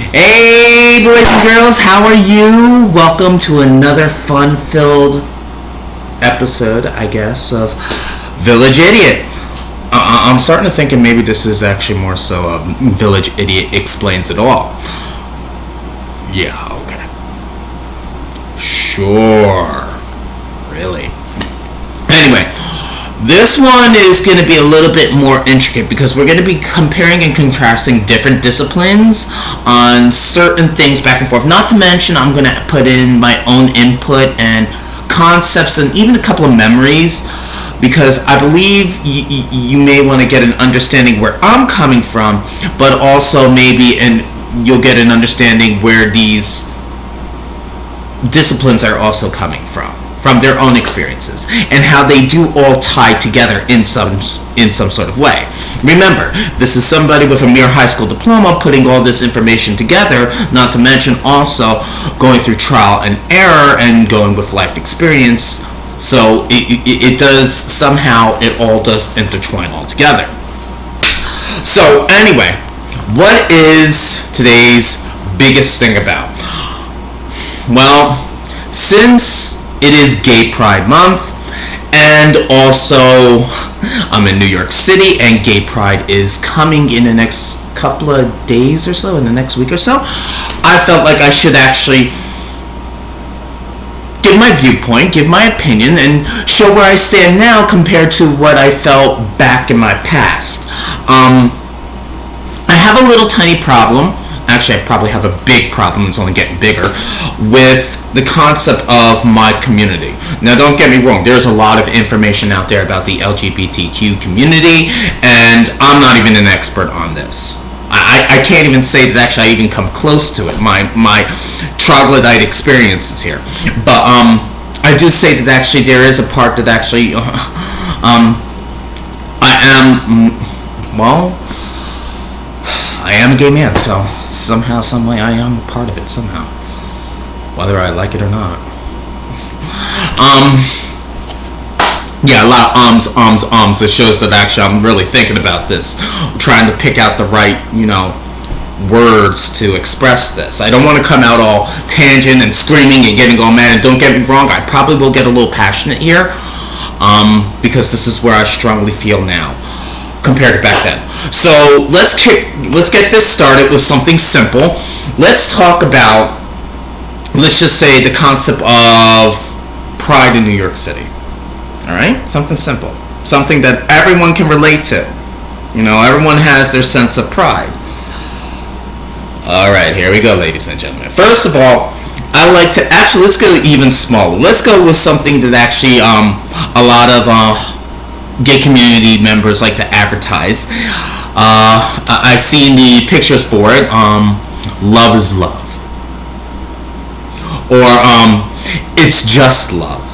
Hey, boys and girls, how are you? Welcome to another fun-filled episode, I guess, of Village Idiot. I'm starting to think maybe this is actually more so Village Idiot Explains It All. Yeah, okay. Sure. Really. Anyway, this one is going to be a little bit more intricate because we're going to be comparing and contrasting different disciplines on certain things back and forth. Not to mention, I'm going to put in my own input and concepts and even a couple of memories because I believe you may want to get an understanding where I'm coming from, but also maybe you'll get an understanding where these disciplines are also coming from their own experiences, and how they do all tie together in some sort of way. Remember, this is somebody with a mere high school diploma putting all this information together, not to mention also going through trial and error and going with life experience. So it does, somehow, it all does intertwine all together. So anyway, what is today's biggest thing about? Well, since it is Gay Pride Month, and also I'm in New York City, and Gay Pride is coming in the next couple of days or so, in the next week or so. I felt like I should actually give my viewpoint, give my opinion, and show where I stand now compared to what I felt back in my past. I have a little tiny problem. Actually, I probably have a big problem, it's only getting bigger, with the concept of my community. Now, don't get me wrong, there's a lot of information out there about the LGBTQ community, and I'm not even an expert on this. I can't even say that actually I even come close to it, my troglodyte experiences here. But I do say that actually there is a part that actually I am a gay man, so somehow, some way, I am a part of it somehow, whether I like it or not. Yeah, a lot of ums. It shows that actually I'm really thinking about this, trying to pick out the right, words to express this. I don't want to come out all tangent and screaming and getting all mad. And don't get me wrong, I probably will get a little passionate here, because this is where I strongly feel now compared to back then. So let's get this started with something simple. Let's talk about, let's just say, the concept of pride in New York City. All right, something simple, something that everyone can relate to. Everyone has their sense of pride. All right, here we go, ladies and gentlemen. First of all, I like to let's go even smaller. Let's go with something that actually a lot of gay community members like to advertise. I've seen the pictures for it. Love is love, or it's just love.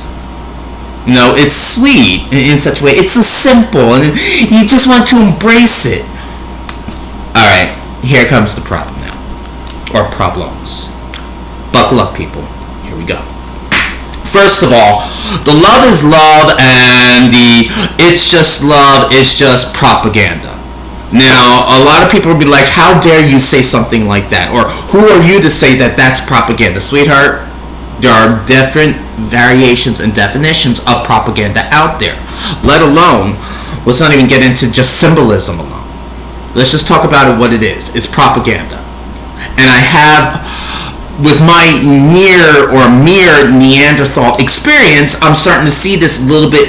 It's sweet in such a way. It's so simple, and you just want to embrace it. All right, here comes the problem now, or problems. Buckle up, people. Here we go. First of all, the love is love and the it's just love is just propaganda. Now, a lot of people will be like, how dare you say something like that? Or who are you to say that that's propaganda? Sweetheart, there are different variations and definitions of propaganda out there. Let alone, let's not even get into just symbolism alone. Let's just talk about it what it is. It's propaganda. And I have, with my mere Neanderthal experience, I'm starting to see this a little bit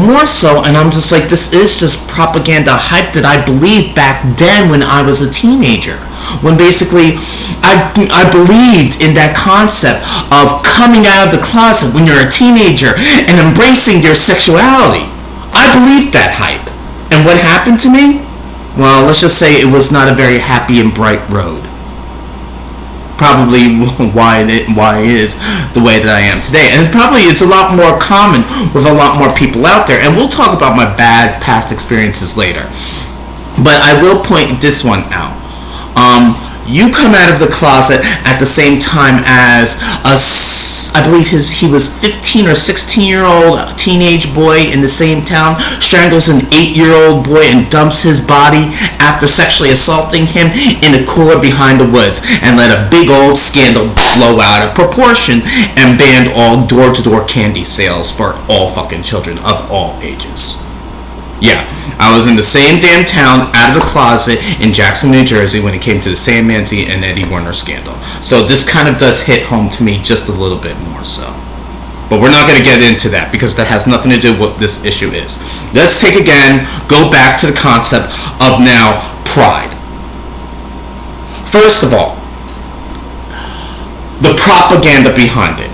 more so, and I'm just like, this is just propaganda hype that I believed back then when I was a teenager. When basically, I believed in that concept of coming out of the closet when you're a teenager and embracing your sexuality. I believed that hype. And what happened to me? Well, let's just say it was not a very happy and bright road. Probably why it is the way that I am today. And probably it's a lot more common with a lot more people out there. And we'll talk about my bad past experiences later. But I will point this one out. You come out of the closet at the same time as a I believe he was 15 or 16-year-old teenage boy in the same town, strangles an 8-year-old boy and dumps his body after sexually assaulting him in a cooler behind the woods, and let a big old scandal blow out of proportion and banned all door-to-door candy sales for all fucking children of all ages. Yeah, I was in the same damn town, out of the closet in Jackson, New Jersey, when it came to the Sam Manzi and Eddie Warner scandal. So this kind of does hit home to me just a little bit more so. But we're not going to get into that because that has nothing to do with what this issue is. Let's go back to the concept of now pride. First of all, the propaganda behind it.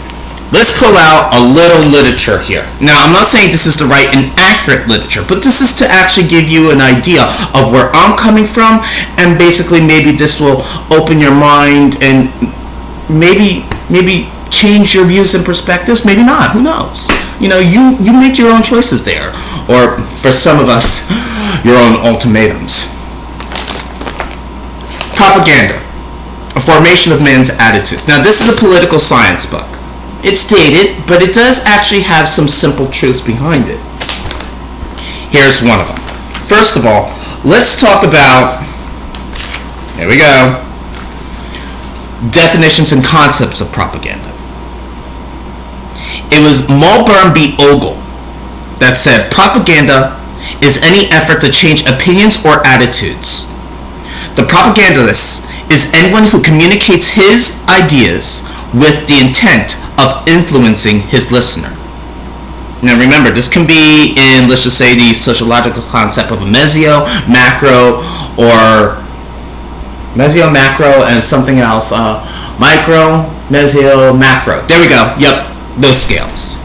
Let's pull out a little literature here. Now, I'm not saying this is the right and accurate literature, but this is to actually give you an idea of where I'm coming from, and basically maybe this will open your mind and maybe change your views and perspectives. Maybe not. Who knows? You know, you make your own choices there, or for some of us, your own ultimatums. Propaganda, a formation of man's attitudes. Now, this is a political science book. It's dated, but it does actually have some simple truths behind it. Here's one of them. First of all, let's talk about, here we go, definitions and concepts of propaganda. It was Mulburn B. Ogle that said, propaganda is any effort to change opinions or attitudes. The propagandist is anyone who communicates his ideas with the intent of influencing his listener. Now remember, this can be in, let's just say, the sociological concept of a mesio, macro, and something else. Micro, mesio, macro. There we go. Yep, those scales.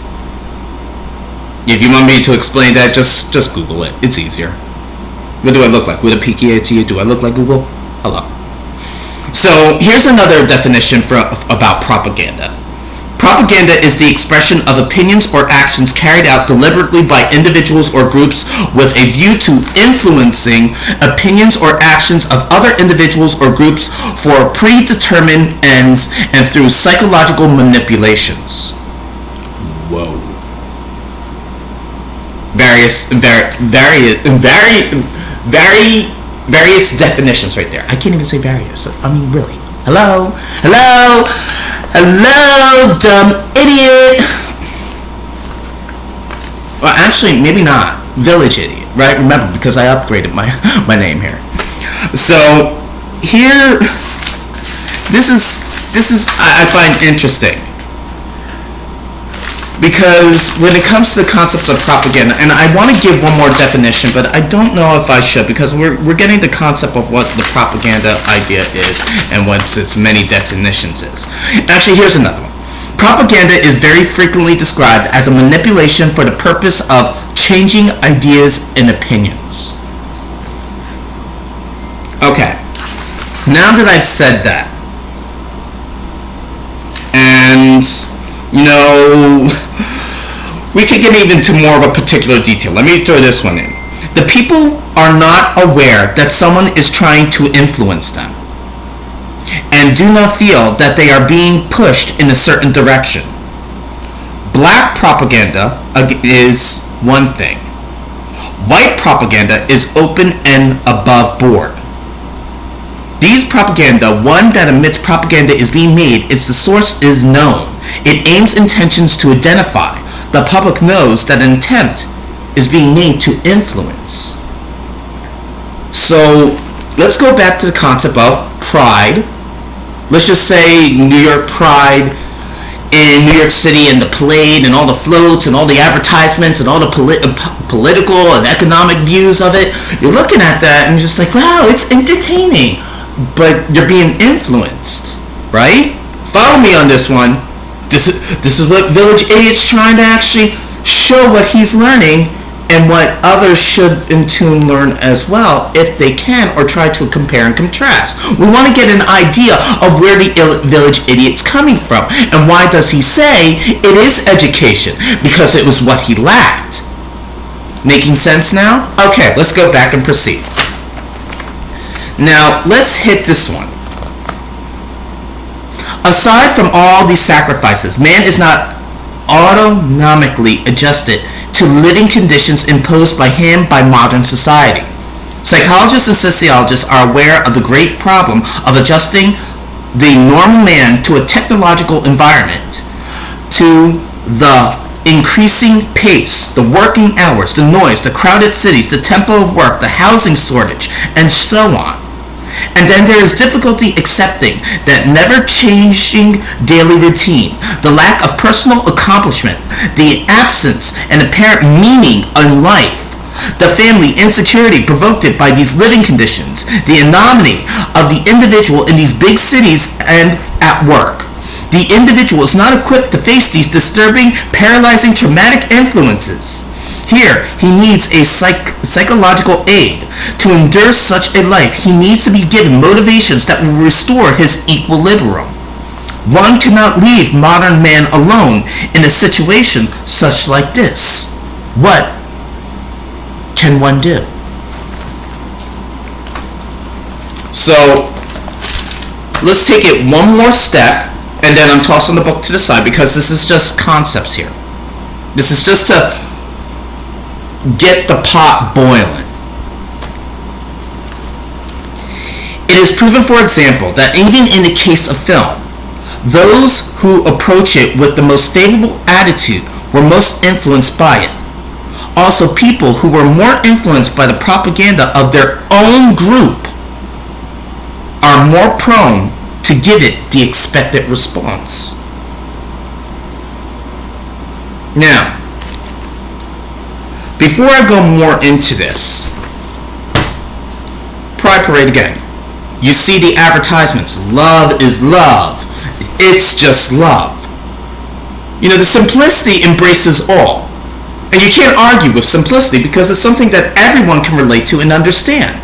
If you want me to explain that, just Google it. It's easier. What do I look like? With a peeky eye to you, do I look like Google? Hello. So here's another definition about propaganda. Propaganda is the expression of opinions or actions carried out deliberately by individuals or groups with a view to influencing opinions or actions of other individuals or groups for predetermined ends and through psychological manipulations. Whoa. Various definitions right there. I can't even say various. I mean, really. Hello, dumb idiot. Well, actually, maybe not. Village idiot, right? Remember, because I upgraded my name here. So here, this is I find interesting. Because when it comes to the concept of propaganda, and I want to give one more definition, but I don't know if I should, because we're getting the concept of what the propaganda idea is and what its many definitions is. Actually, here's another one. Propaganda is very frequently described as a manipulation for the purpose of changing ideas and opinions. Okay, now that I've said that, and you know, we could get even to more of a particular detail. Let me throw this one in. The people are not aware that someone is trying to influence them and do not feel that they are being pushed in a certain direction. Black propaganda is one thing. White propaganda is open and above board. These propaganda, one that admits propaganda is being made, its the source is known. It aims intentions to identify. The public knows that an attempt is being made to influence. So let's go back to the concept of pride. Let's just say New York Pride in New York City, and the parade and all the floats and all the advertisements and all the political and economic views of it. You're looking at that and you're just like, wow, it's entertaining. But you're being influenced, right? Follow me on this one. This is what Village Idiot's trying to actually show what he's learning, and what others should in tune learn as well if they can, or try to compare and contrast. We want to get an idea of where the Village Idiot's coming from, and why does he say it is education? Because it was what he lacked. Making sense now? Okay, let's go back and proceed. Now, let's hit this one. A Aside from all these sacrifices, man is not autonomically adjusted to living conditions imposed by him by modern society. Psychologists and sociologists are aware of the great problem of adjusting the normal man to a technological environment, to the increasing pace, the working hours, the noise, the crowded cities, the tempo of work, the housing shortage, and so on. And then there is difficulty accepting that never-changing daily routine, the lack of personal accomplishment, the absence and apparent meaning in life, the family insecurity provoked by these living conditions, the anonymity of the individual in these big cities and at work. The individual is not equipped to face these disturbing, paralyzing, traumatic influences. Here, he needs a psychological aid. To endure such a life, he needs to be given motivations that will restore his equilibrium. One cannot leave modern man alone in a situation such like this. What can one do? So, let's take it one more step, and then I'm tossing the book to the side because this is just concepts here. This is just to get the pot boiling. It is proven, for example, that even in the case of film, those who approach it with the most favorable attitude were most influenced by it. Also, people who were more influenced by the propaganda of their own group are more prone to give it the expected response. Now, before I go more into this, Pride Parade again. You see the advertisements. Love is love. It's just love. You know, the simplicity embraces all. And you can't argue with simplicity because it's something that everyone can relate to and understand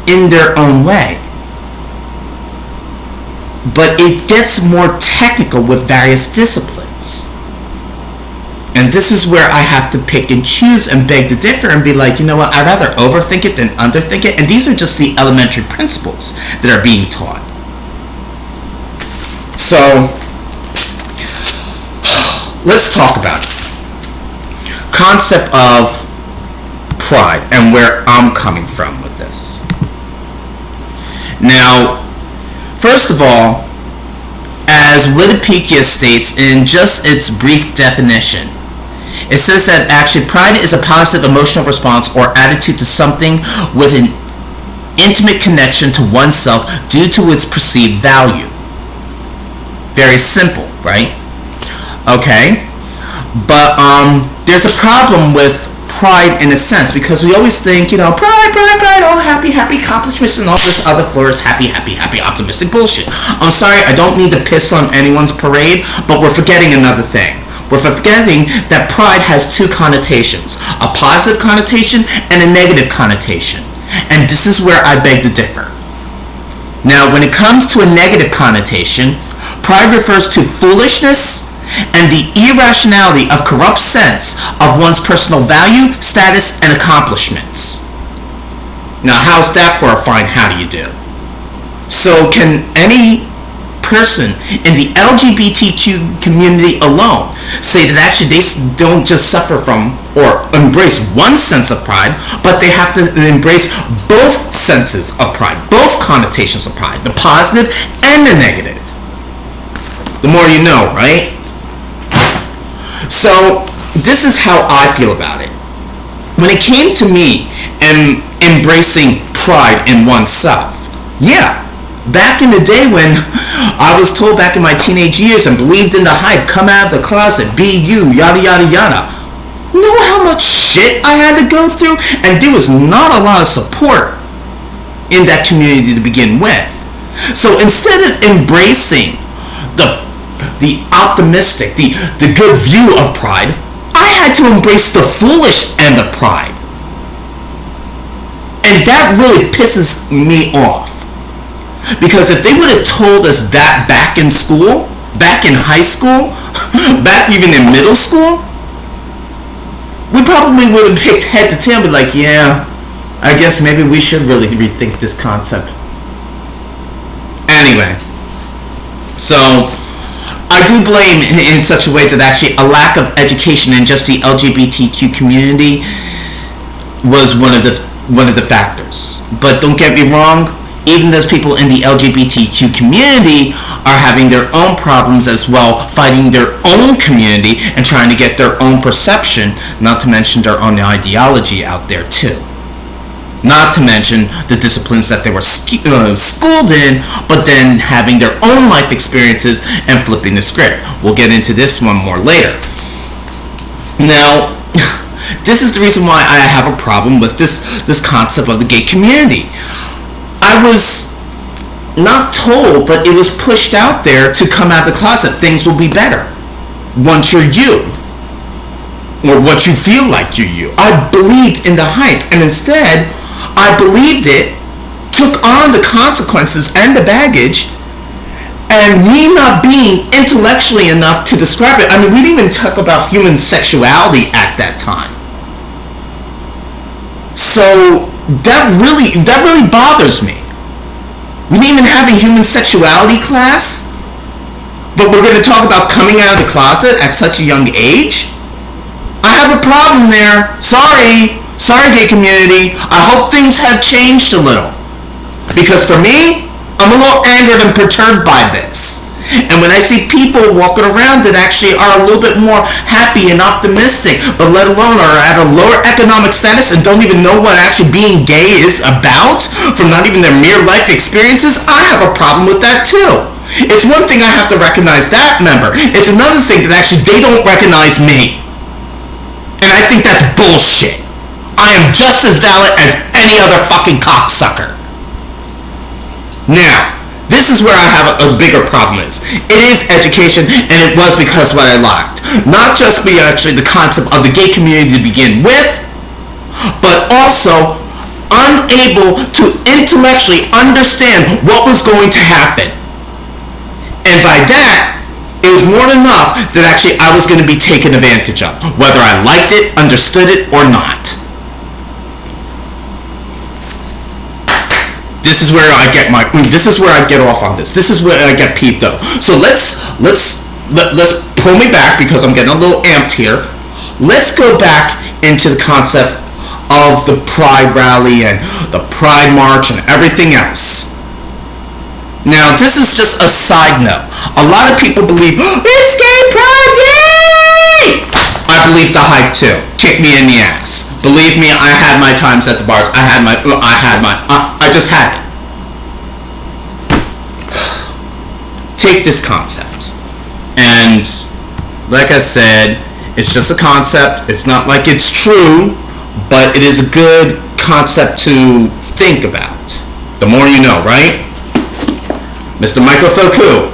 in their own way. But it gets more technical with various disciplines. And this is where I have to pick and choose and beg to differ and be like, you know what, I'd rather overthink it than underthink it. And these are just the elementary principles that are being taught. So, let's talk about it. Concept of pride and where I'm coming from with this. Now, first of all, as Wikipedia states in just its brief definition, it says that actually pride is a positive emotional response or attitude to something with an intimate connection to oneself due to its perceived value. Very simple, right? Okay. But there's a problem with pride in a sense because we always think, you know, pride, oh, happy, accomplishments and all this other floors, happy, optimistic bullshit. I'm sorry, I don't mean to piss on anyone's parade, but we're forgetting another thing. We're forgetting that pride has two connotations, a positive connotation and a negative connotation. And this is where I beg to differ. Now, when it comes to a negative connotation, pride refers to foolishness and the irrationality of corrupt sense of one's personal value, status, and accomplishments. Now, how's that for a fine how do you do? So can any person in the LGBTQ community alone say that actually they don't just suffer from or embrace one sense of pride, but they have to embrace both senses of pride, both connotations of pride, the positive and the negative? The more you know, right? So this is how I feel about it. When it came to me and embracing pride in oneself, yeah, back in the day when I was told back in my teenage years and believed in the hype, come out of the closet, be you, yada yada yada. Know how much shit I had to go through? And there was not a lot of support in that community to begin with. So instead of embracing the optimistic, the good view of pride, I had to embrace the foolish end of pride. And that really pisses me off. Because if they would have told us that back in school, back in high school, back even in middle school, we probably would have picked head to tail and be like, yeah, I guess maybe we should really rethink this concept. Anyway, So I do blame in such a way that actually a lack of education in just the LGBTQ community was one of the factors. But don't get me wrong, even those people in the LGBTQ community are having their own problems as well, fighting their own community and trying to get their own perception, not to mention their own ideology out there too. Not to mention the disciplines that they were schooled in, but then having their own life experiences and flipping the script. We'll get into this one more later. Now, this is the reason why I have a problem with this concept of the gay community. I was not told, but it was pushed out there to come out of the closet. Things will be better once you're you, or what you feel like you're you. I believed in the hype, and instead, I believed it, took on the consequences and the baggage, and me not being intellectually enough to describe it. I mean, we didn't even talk about human sexuality at that time. So that really bothers me. We didn't even have a human sexuality class, but we're going to talk about coming out of the closet at such a young age? I have a problem there. Sorry, gay community. I hope things have changed a little. Because for me, I'm a little angered and perturbed by this. And when I see people walking around that actually are a little bit more happy and optimistic, but let alone are at a lower economic status and don't even know what actually being gay is about, from not even their mere life experiences, I have a problem with that too. It's one thing I have to recognize that member. It's another thing that actually they don't recognize me. And I think that's bullshit. I am just as valid as any other fucking cocksucker. Now, this is where I have a bigger problem is. It is education, and it was because what I lacked. Not just be actually the concept of the gay community to begin with, but also unable to intellectually understand what was going to happen. And by that, it was more than enough that actually I was going to be taken advantage of, whether I liked it, understood it, or not. This is where I get off on this. This is where I get peeved though. So let's pull me back because I'm getting a little amped here. Let's go back into the concept of the Pride rally and the Pride march and everything else. Now, this is just a side note. A lot of people believe, it's gay pride, yay! I believe the hype too. Kick me in the ass. Believe me, I had my times at the bars. I just had it. Take this concept. And, like I said, it's just a concept. It's not like it's true, but it is a good concept to think about. The more you know, right? Mr. Michael Foucault.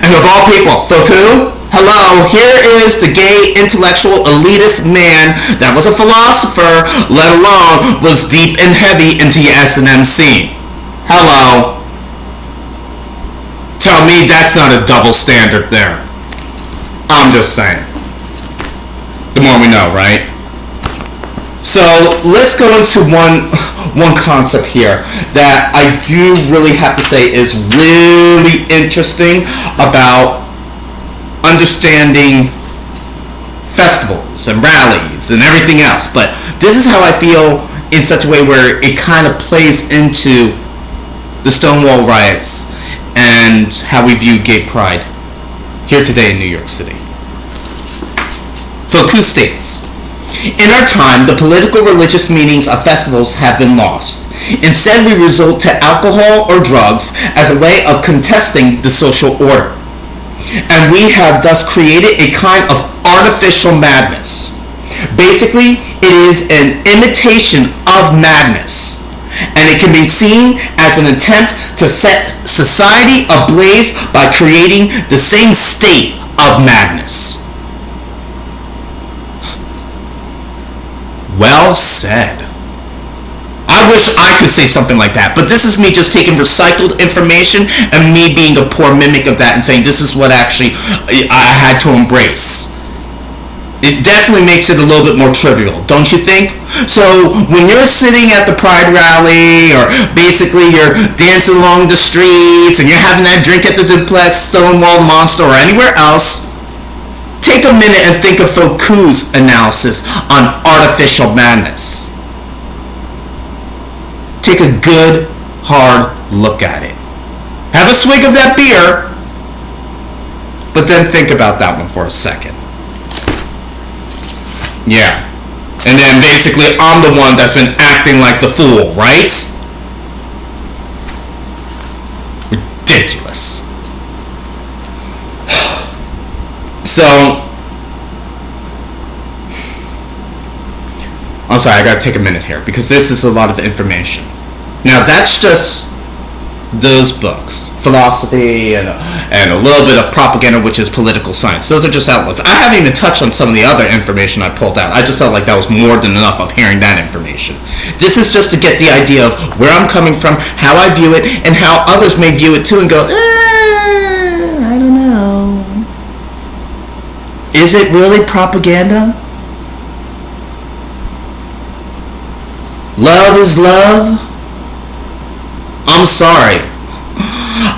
And of all people, Foucault, hello, here is the gay intellectual elitist man that was a philosopher, let alone was deep and heavy into the S&M scene. Hello. Tell me that's not a double standard there. I'm just saying. The more we know, right? So let's go into one concept here that I do really have to say is really interesting about understanding festivals and rallies and everything else. But this is how I feel in such a way where it kind of plays into the Stonewall riots and how we view gay pride here today in New York City. Foucault states, in our time, the political religious meanings of festivals have been lost. Instead, we resort to alcohol or drugs as a way of contesting the social order. And we have thus created a kind of artificial madness. Basically, it is an imitation of madness. And it can be seen as an attempt to set society ablaze by creating the same state of madness. Well said. I wish I could say something like that, but this is me just taking recycled information and me being a poor mimic of that and saying this is what actually I had to embrace. It definitely makes it a little bit more trivial, don't you think? So when you're sitting at the Pride rally, or basically you're dancing along the streets, and you're having that drink at the Duplex, Stonewall, Monster, or anywhere else, take a minute and think of Foucault's analysis on artificial madness. Take a good, hard look at it. Have a swig of that beer, but then think about that one for a second. Yeah. And then basically I'm the one that's been acting like the fool, right? Ridiculous. So, I'm sorry, I gotta take a minute here because this is a lot of information. Now that's just those books, philosophy and a little bit of propaganda, which is political science. Those are just outlets. I haven't even touched on some of the other information I pulled out. I just felt like that was more than enough of hearing that information. This is just to get the idea of where I'm coming from, how I view it, and how others may view it too and go, I don't know. Is it really propaganda? Love is love? I'm sorry.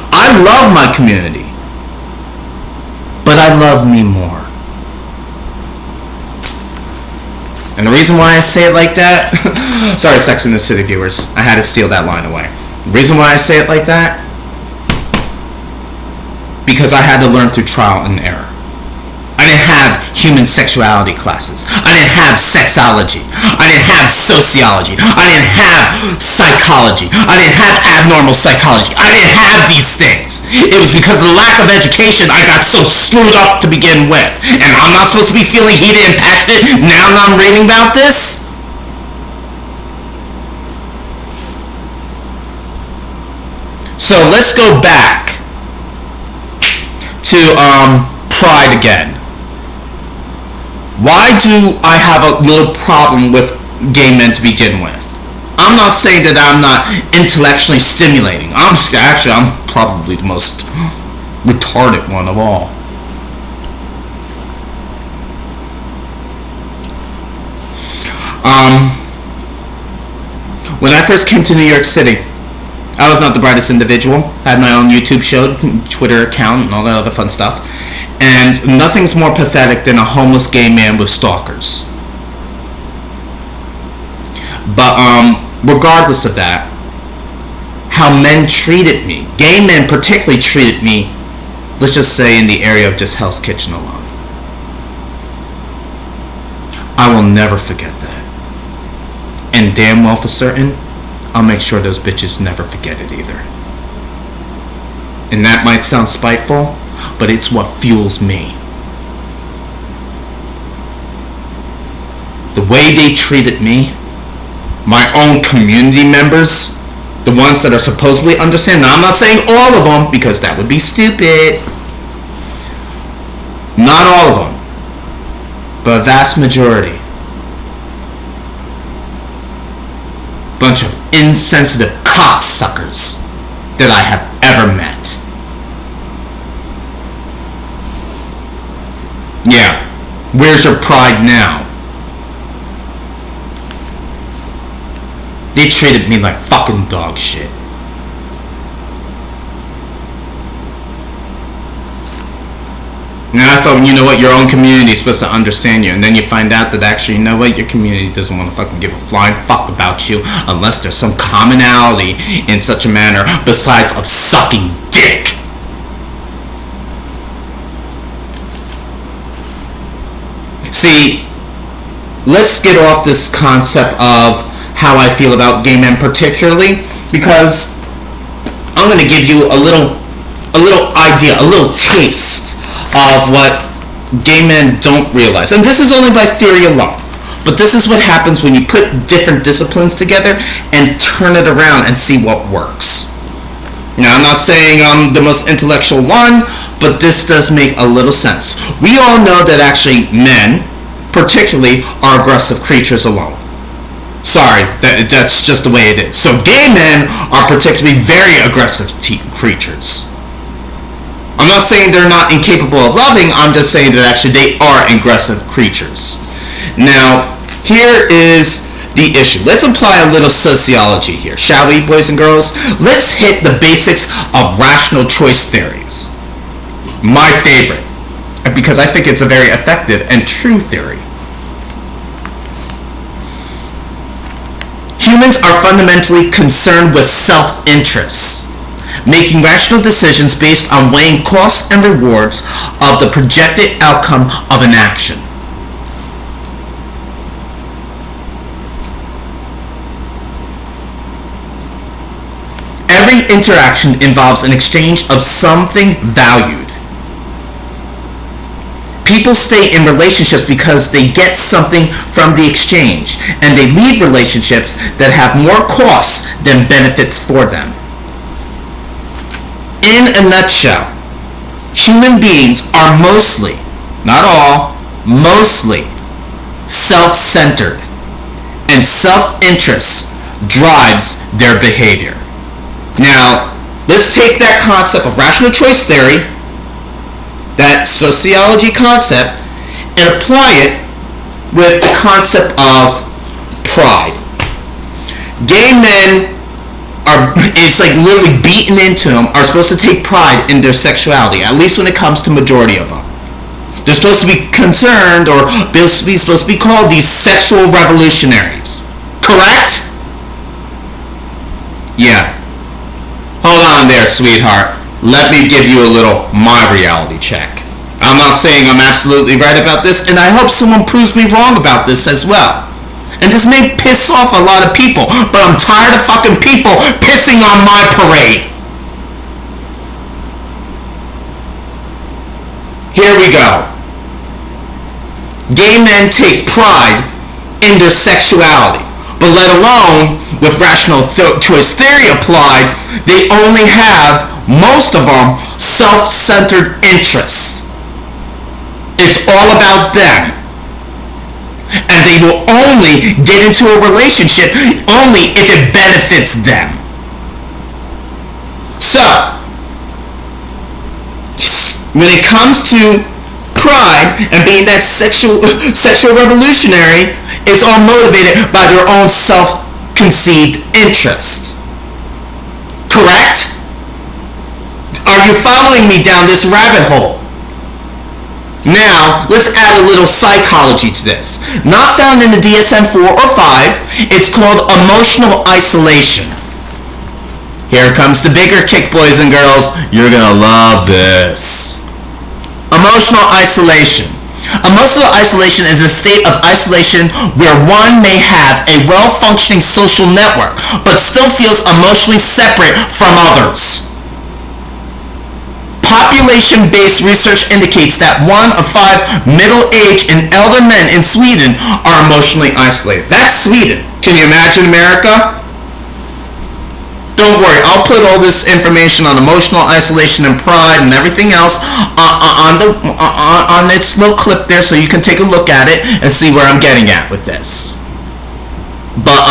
I love my community, but I love me more. And the reason why I say it like that, sorry, Sex and the City viewers, I had to steal that line away. The reason why I say it like that, because I had to learn through trial and error. I didn't have human sexuality classes. I didn't have sexology. I didn't have sociology. I didn't have psychology. I didn't have abnormal psychology. I didn't have these things. It was because of the lack of education I got so screwed up to begin with. And I'm not supposed to be feeling heated and passionate now that I'm reading about this? So let's go back to Pride again. Why do I have a little problem with gay men to begin with? I'm not saying that I'm not intellectually stimulating. I'm probably the most retarded one of all. When I first came to New York City, I was not the brightest individual. I had my own YouTube show, Twitter account, and all that other fun stuff. And nothing's more pathetic than a homeless gay man with stalkers. But regardless of that, how men treated me, gay men particularly treated me, let's just say in the area of just Hell's Kitchen alone. I will never forget that. And damn well for certain, I'll make sure those bitches never forget it either. And that might sound spiteful, but it's what fuels me. The way they treated me, my own community members, the ones that are supposedly understanding. Now, I'm not saying all of them, because that would be stupid. Not all of them, but a vast majority. Bunch of insensitive cocksuckers that I have ever met. Yeah, where's your pride now? They treated me like fucking dog shit. Now I thought, you know what, your own community is supposed to understand you, and then you find out that actually, you know what, your community doesn't want to fucking give a flying fuck about you unless there's some commonality in such a manner besides of sucking dick. See, let's get off this concept of how I feel about gay men particularly, because I'm going to give you a little idea, a little taste of what gay men don't realize. And this is only by theory alone. But this is what happens when you put different disciplines together and turn it around and see what works. Now, I'm not saying I'm the most intellectual one, but this does make a little sense. We all know that actually men, particularly, are aggressive creatures alone. Sorry, that's just the way it is. So gay men are particularly very aggressive creatures. I'm not saying they're not incapable of loving, I'm just saying that actually they are aggressive creatures. Now, here is the issue. Let's apply a little sociology here, shall we, boys and girls? Let's hit the basics of rational choice theories. My favorite, because I think it's a very effective and true theory. Humans are fundamentally concerned with self-interest, making rational decisions based on weighing costs and rewards of the projected outcome of an action. Every interaction involves an exchange of something valued. People stay in relationships because they get something from the exchange, and they leave relationships that have more costs than benefits for them. In a nutshell, human beings are mostly, not all, mostly self-centered, and self-interest drives their behavior. Now, let's take that concept of rational choice theory, that sociology concept, and apply it with the concept of pride. Gay men are, it's like literally beaten into them, are supposed to take pride in their sexuality, at least when it comes to majority of them. They're supposed to be concerned, or supposed to be called these sexual revolutionaries. Correct? Yeah. Hold on there, sweetheart. Let me give you a little my reality check. I'm not saying I'm absolutely right about this, and I hope someone proves me wrong about this as well. And this may piss off a lot of people, but I'm tired of fucking people pissing on my parade. Here we go. Gay men take pride in their sexuality, but let alone with rational choice theory applied, they only have, most of them, self-centered interests. It's all about them. And they will only get into a relationship only if it benefits them. So, when it comes to pride and being that sexual revolutionary, it's all motivated by their own self-conceived interest. Correct? Are you following me down this rabbit hole? Now, let's add a little psychology to this. Not found in the DSM-4 or 5, it's called emotional isolation. Here comes the bigger kick, boys and girls. You're gonna love this. Emotional isolation. Emotional isolation is a state of isolation where one may have a well-functioning social network, but still feels emotionally separate from others. Population-based research indicates that 1 of 5 middle-aged and elder men in Sweden are emotionally isolated. That's Sweden. Can you imagine America? Don't worry, I'll put all this information on emotional isolation and pride and everything else on its little clip there, so you can take a look at it and see where I'm getting at with this. But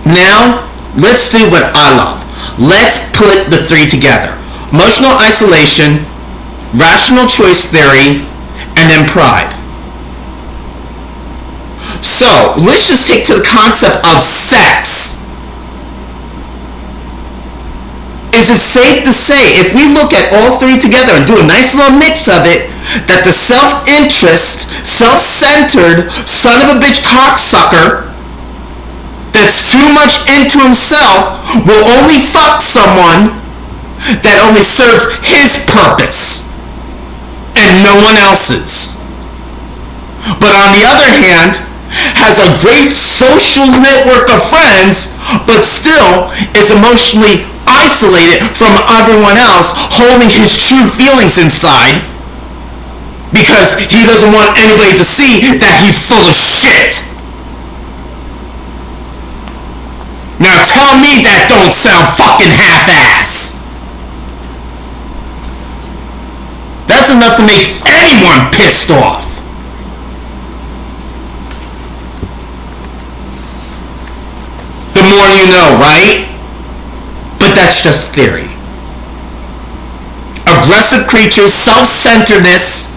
now let's do what I love. Let's put the three together. Emotional isolation, rational choice theory, and then pride. So, let's just take to the concept of sex. Is it safe to say, if we look at all three together and do a nice little mix of it, that the self-interest, self-centered, son of a bitch cocksucker that's too much into himself will only fuck someone that only serves his purpose and no one else's, but on the other hand has a great social network of friends, but still is emotionally isolated from everyone else, holding his true feelings inside because he doesn't want anybody to see that he's full of shit? Now tell me that don't sound fucking half-ass. That's enough to make anyone pissed off. The more you know, right? But that's just theory. A aggressive creatures, self-centeredness,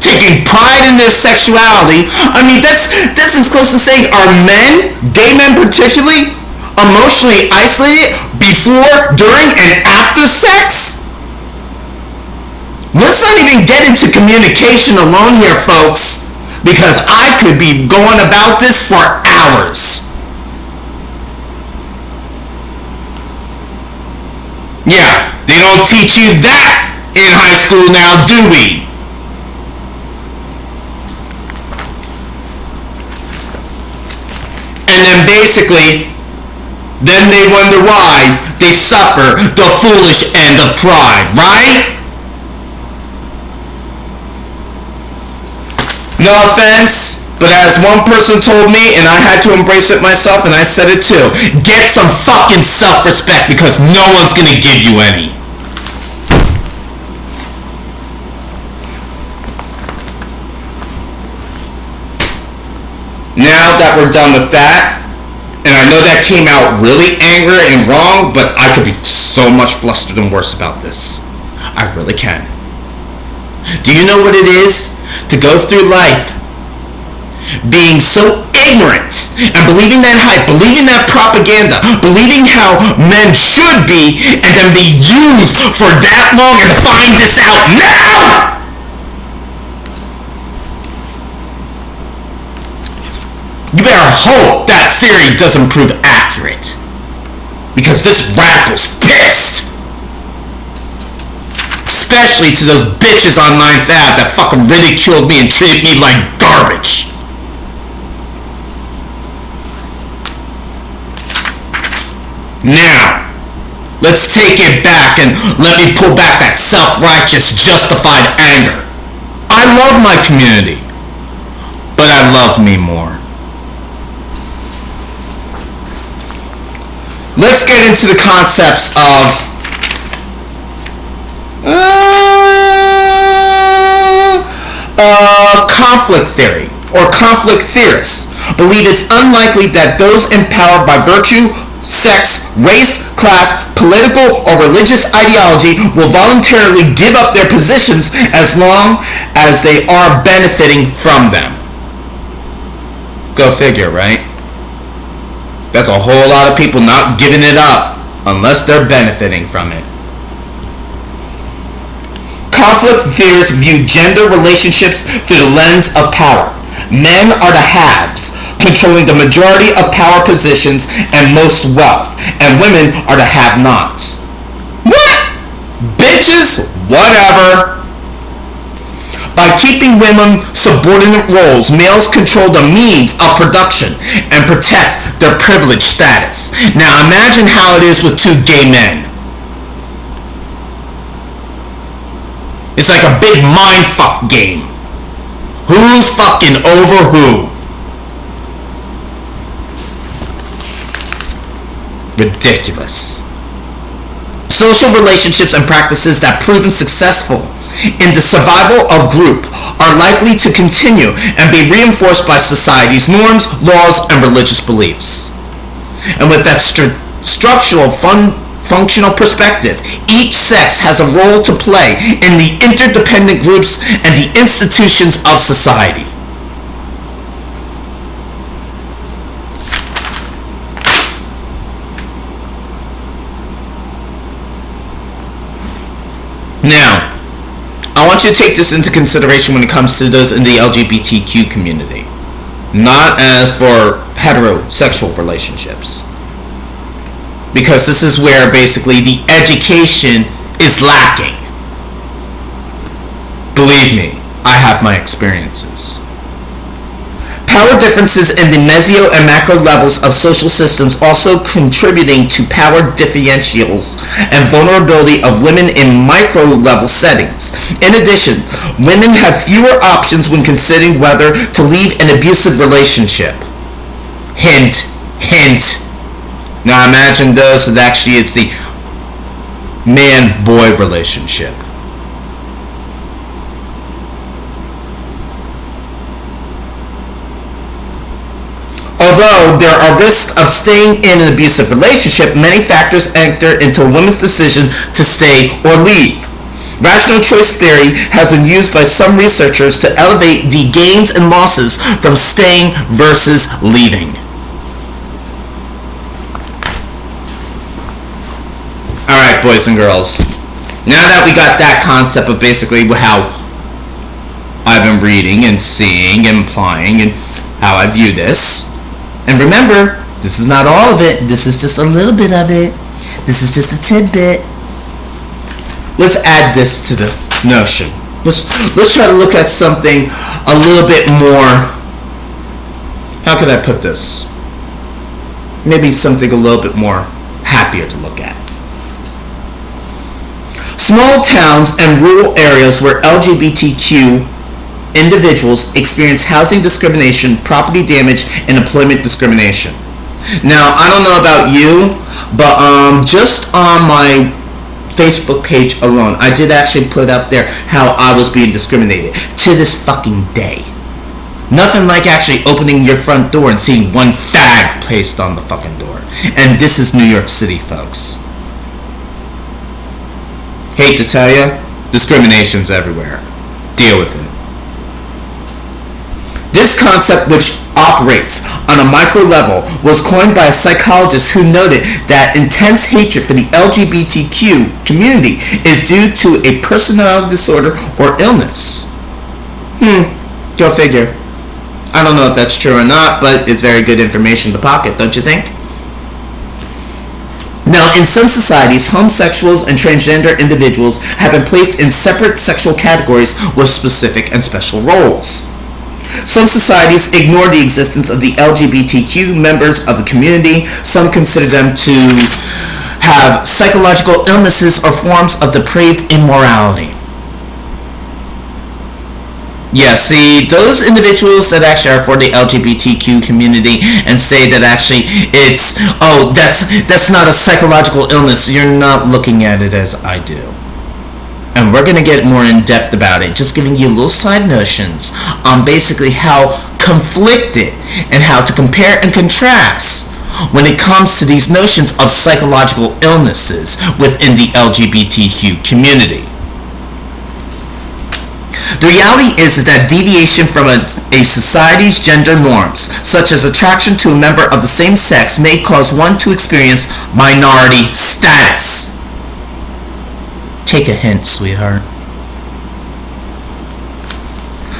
taking pride in their sexuality. I mean, that's as close to saying, are men, gay men particularly, emotionally isolated before, during, and after sex? Let's not even get into communication alone here, folks, because I could be going about this for hours. Yeah, they don't teach you that in high school now, do we? And then basically, then they wonder why they suffer the foolish end of pride, right? No offense, but as one person told me, and I had to embrace it myself, and I said it too, get some fucking self-respect, because no one's gonna give you any. Now that we're done with that, and I know that came out really angry and wrong, but I could be so much flustered and worse about this. I really can. Do you know what it is to go through life being so ignorant and believing that hype, believing that propaganda, believing how men should be, and then be used for that long and find this out now? You better hope that theory doesn't prove accurate, because this radical's pissed. Especially to those bitches on 9th Ave that fucking ridiculed me and treated me like garbage. Now, let's take it back and let me pull back that self-righteous, justified anger. I love my community, but I love me more. Let's get into the concepts of conflict theory, or conflict theorists believe it's unlikely that those empowered by virtue, sex, race, class, political, or religious ideology will voluntarily give up their positions as long as they are benefiting from them. Go figure, right? That's a whole lot of people not giving it up unless they're benefiting from it. Conflict theorists view gender relationships through the lens of power. Men are the haves, controlling the majority of power positions and most wealth, and women are the have-nots. What? Bitches? Whatever. By keeping women subordinate roles, males control the means of production and protect their privileged status. Now imagine how it is with two gay men. It's like a big mindfuck game. Who's fucking over who? Ridiculous. Social relationships and practices that proven successful in the survival of group are likely to continue and be reinforced by society's norms, laws, and religious beliefs. And with that structural functional perspective, each sex has a role to play in the interdependent groups and the institutions of society. Now, I want you to take this into consideration when it comes to those in the LGBTQ community, not as for heterosexual relationships. Because this is where basically the education is lacking. Believe me, I have my experiences. Power differences in the meso and macro levels of social systems also contributing to power differentials and vulnerability of women in micro level settings. In addition, women have fewer options when considering whether to leave an abusive relationship. Hint, hint. Now imagine those that actually it's the man-boy relationship. Although there are risks of staying in an abusive relationship, many factors enter into a woman's decision to stay or leave. Rational choice theory has been used by some researchers to elevate the gains and losses from staying versus leaving. Alright, boys and girls. Now that we got that concept of basically how I've been reading and seeing and applying and how I view this. And remember, this is not all of it. This is just a little bit of it. This is just a tidbit. Let's add this to the notion. Let's try to look at something a little bit more. How can I put this? Maybe something a little bit more happier to look at. Small towns and rural areas where LGBTQ individuals experience housing discrimination, property damage, and employment discrimination. Now, I don't know about you, but just on my Facebook page alone, I did actually put up there how I was being discriminated to this fucking day. Nothing like actually opening your front door and seeing one fag placed on the fucking door. And this is New York City, folks. Hate to tell you, discrimination's everywhere. Deal with it. This concept, which operates on a micro level, was coined by a psychologist who noted that intense hatred for the LGBTQ community is due to a personality disorder or illness. Go figure. I don't know if that's true or not, but it's very good information to pocket, don't you think? Now, in some societies, homosexuals and transgender individuals have been placed in separate sexual categories with specific and special roles. Some societies ignore the existence of the LGBTQ members of the community. Some consider them to have psychological illnesses or forms of depraved immorality. Yeah, see, those individuals that actually are for the LGBTQ community and say that actually it's, that's not a psychological illness, you're not looking at it as I do. And we're going to get more in depth about it, just giving you little side notions on basically how conflicted and how to compare and contrast when it comes to these notions of psychological illnesses within the LGBTQ community. The reality is that deviation from a society's gender norms, such as attraction to a member of the same sex, may cause one to experience minority status. Take a hint, sweetheart.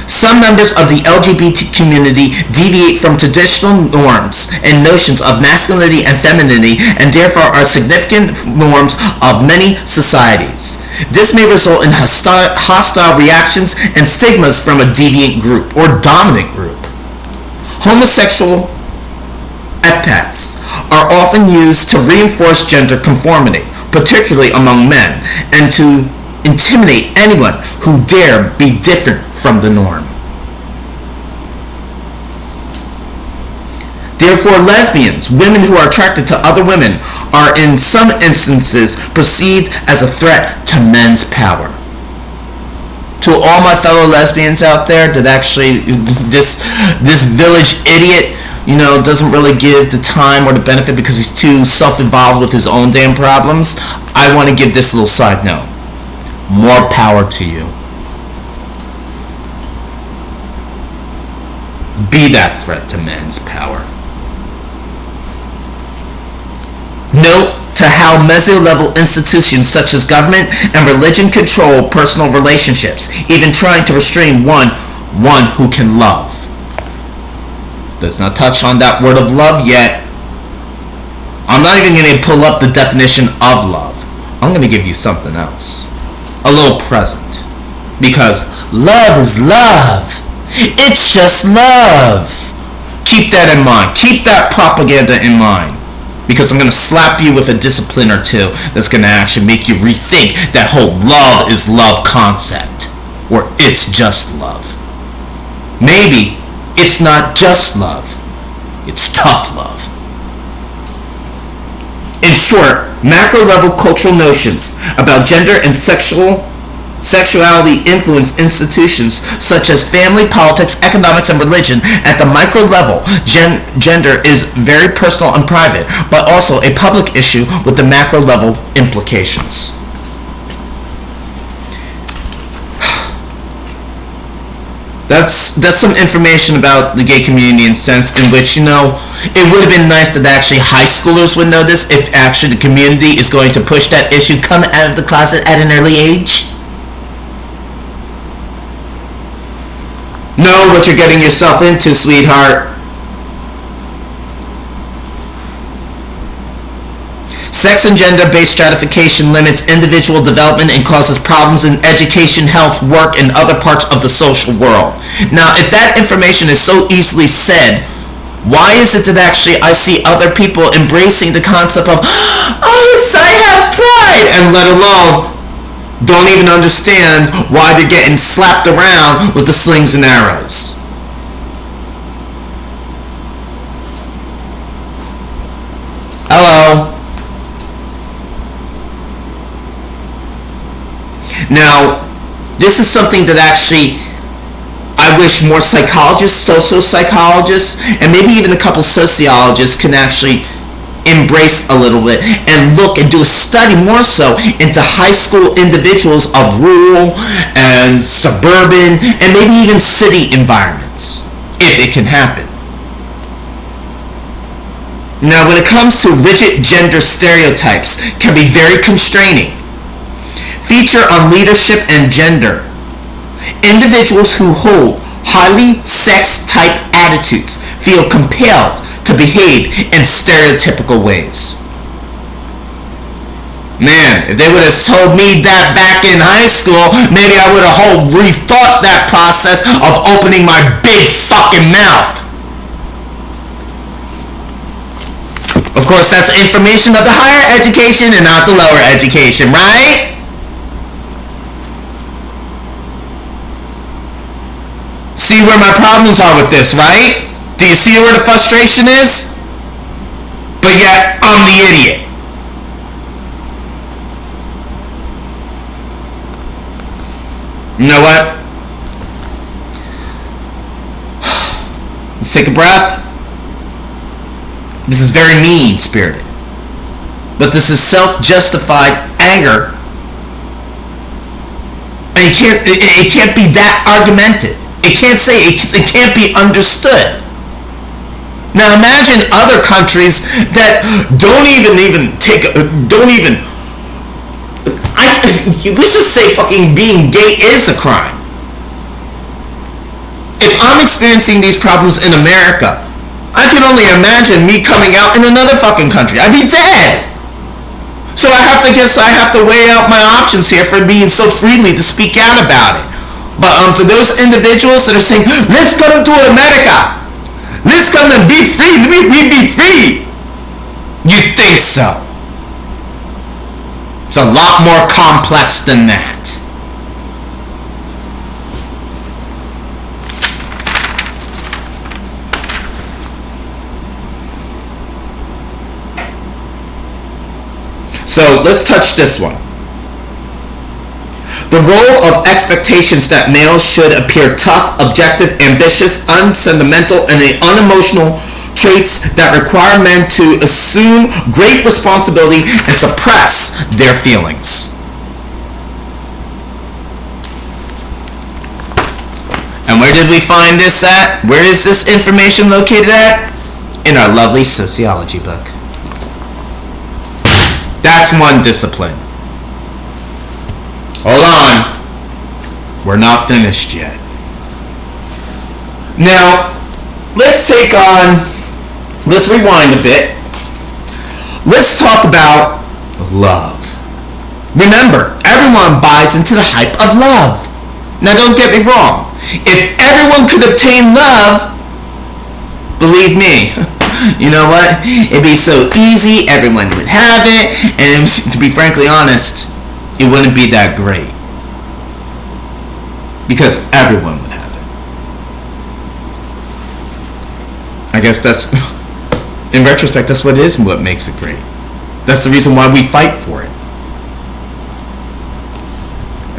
Some members of the LGBT community deviate from traditional norms and notions of masculinity and femininity, and therefore are significant norms of many societies. This may result in hostile reactions and stigmas from a deviant group or dominant group. Homosexual epithets are often used to reinforce gender conformity, particularly among men, and to intimidate anyone who dare be different from the norm. Therefore, lesbians, women who are attracted to other women, are in some instances perceived as a threat to men's power. To all my fellow lesbians out there that actually this village idiot, doesn't really give the time or the benefit because he's too self-involved with his own damn problems, I want to give this little side note. More power to you. Be that threat to men's power. Note to how meso-level institutions such as government and religion control personal relationships, even trying to restrain one who can love. Does not touch on that word of love yet. I'm not even going to pull up the definition of love. I'm going to give you something else. A little present. Because love is love. It's just love. Keep that in mind. Keep that propaganda in mind. Because I'm going to slap you with a discipline or two that's going to actually make you rethink that whole love is love concept. Or it's just love. Maybe it's not just love. It's tough love. In short, macro-level cultural notions about gender and sexuality influence institutions such as family, politics, economics, and religion. At the micro level, gender is very personal and private, but also a public issue with the macro level implications. That's some information about the gay community in sense in which, it would have been nice that actually high schoolers would know this if actually the community is going to push that issue, come out of the closet at an early age. Know what you're getting yourself into, sweetheart. Sex and gender-based stratification limits individual development and causes problems in education, health, work, and other parts of the social world. Now, if that information is so easily said, why is it that actually I see other people embracing the concept of, oh, yes, I have pride, and let alone don't even understand why they're getting slapped around with the slings and arrows? Hello? Now, this is something that actually I wish more psychologists, sociopsychologists, and maybe even a couple sociologists can actually embrace a little bit and look and do a study more so into high school individuals of rural and suburban and maybe even city environments, if it can happen. Now, when it comes to rigid gender stereotypes, can be very constraining. Feature on leadership and gender. Individuals who hold highly sex-type attitudes feel compelled to behave in stereotypical ways. Man, if they would have told me that back in high school, maybe I would have rethought that process of opening my big fucking mouth. Of course, that's information of the higher education and not the lower education, right? See where my problems are with this, right? Do you see where the frustration is? But yet, I'm the idiot. You know what? Let's take a breath. This is very mean-spirited. But this is self-justified anger. And it can't be that argumentative. It can't be understood. Now imagine other countries that let's just say fucking being gay is a crime. If I'm experiencing these problems in America, I can only imagine me coming out in another fucking country. I'd be dead. So I have to weigh out my options here for being so freely to speak out about it. But for those individuals that are saying, let's come to America, let's come and be free, we be free. You think so? It's a lot more complex than that. So let's touch this one. The role of expectations that males should appear tough, objective, ambitious, unsentimental, and unemotional traits that require men to assume great responsibility and suppress their feelings. And where did we find this at? Where is this information located at? In our lovely sociology book. That's one discipline. Hold on. We're not finished yet. Now, let's rewind a bit. Let's talk about love. Remember, everyone buys into the hype of love. Now, don't get me wrong. If everyone could obtain love, believe me, you know what? It'd be so easy, everyone would have it, and to be frankly honest, it wouldn't be that great. Because everyone would have it. I guess that's, in retrospect, that's what it is and what makes it great. That's the reason why we fight for it.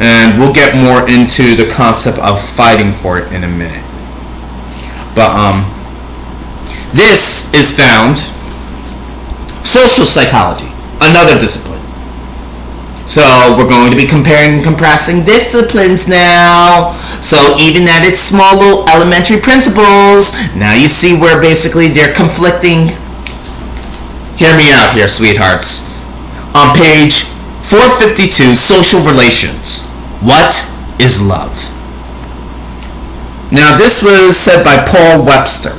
And we'll get more into the concept of fighting for it in a minute. But, this is found, social psychology, another discipline. So we're going to be comparing and contrasting disciplines now. So even at its small little elementary principles, now you see where basically they're conflicting. Hear me out here, sweethearts. On page 452, social relations. What is love? Now this was said by Paul Webster.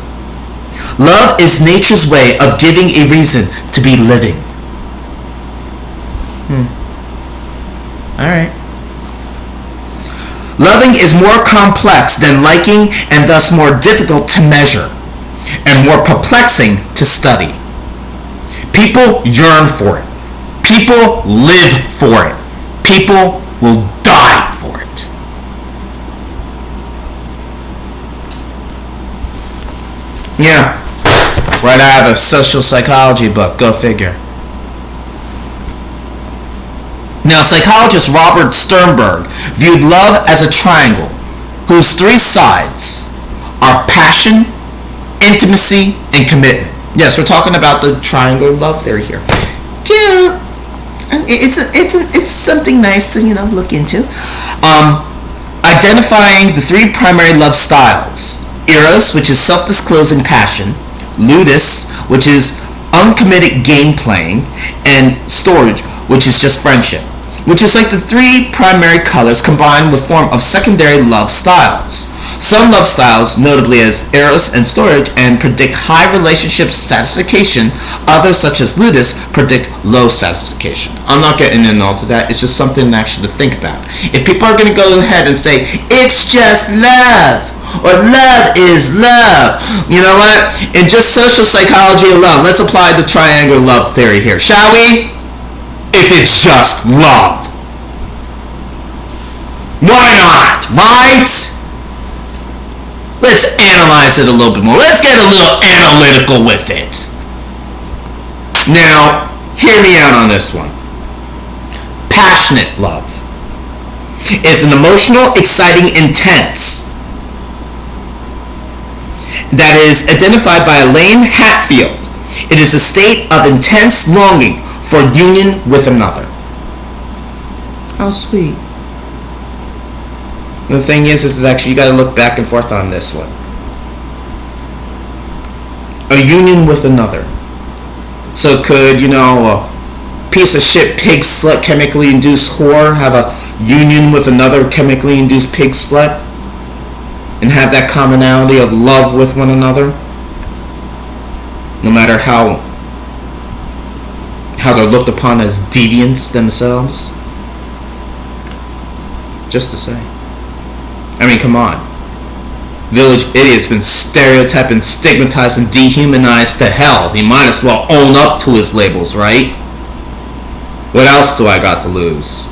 Love is nature's way of giving a reason to be living. Alright. Loving is more complex than liking and thus more difficult to measure and more perplexing to study. People yearn for it. People live for it. People will die for it. Yeah, right out of a social psychology book. Go figure. Now, psychologist Robert Sternberg viewed love as a triangle whose three sides are passion, intimacy, and commitment. Yes, we're talking about the triangle love theory here. Cute. It's something nice to look into. Identifying the three primary love styles: eros, which is self-disclosing passion; ludus, which is uncommitted game playing; and storge, which is just friendship. Which is like the three primary colors combined with form of secondary love styles. Some love styles, notably as eros and storge, and predict high relationship satisfaction. Others, such as ludus, predict low satisfaction. I'm not getting into all to that. It's just something actually to think about. If people are going to go ahead and say, it's just love, or love is love, you know what? In just social psychology alone, let's apply the triangle love theory here, shall we? If it's just love. Why not, right? Let's analyze it a little bit more. Let's get a little analytical with it. Now, hear me out on this one. Passionate love is an emotional, exciting, intense that is identified by Elaine Hatfield. It is a state of intense longing for union with another. How sweet. The thing is actually you got to look back and forth on this one. A union with another. So could, a piece of shit pig slut chemically induced whore have a union with another chemically induced pig slut and have that commonality of love with one another? No matter how they're looked upon as deviants themselves. Just to say. I mean, come on. Village idiot's been stereotyped and stigmatized and dehumanized to hell. He might as well own up to his labels, right? What else do I got to lose?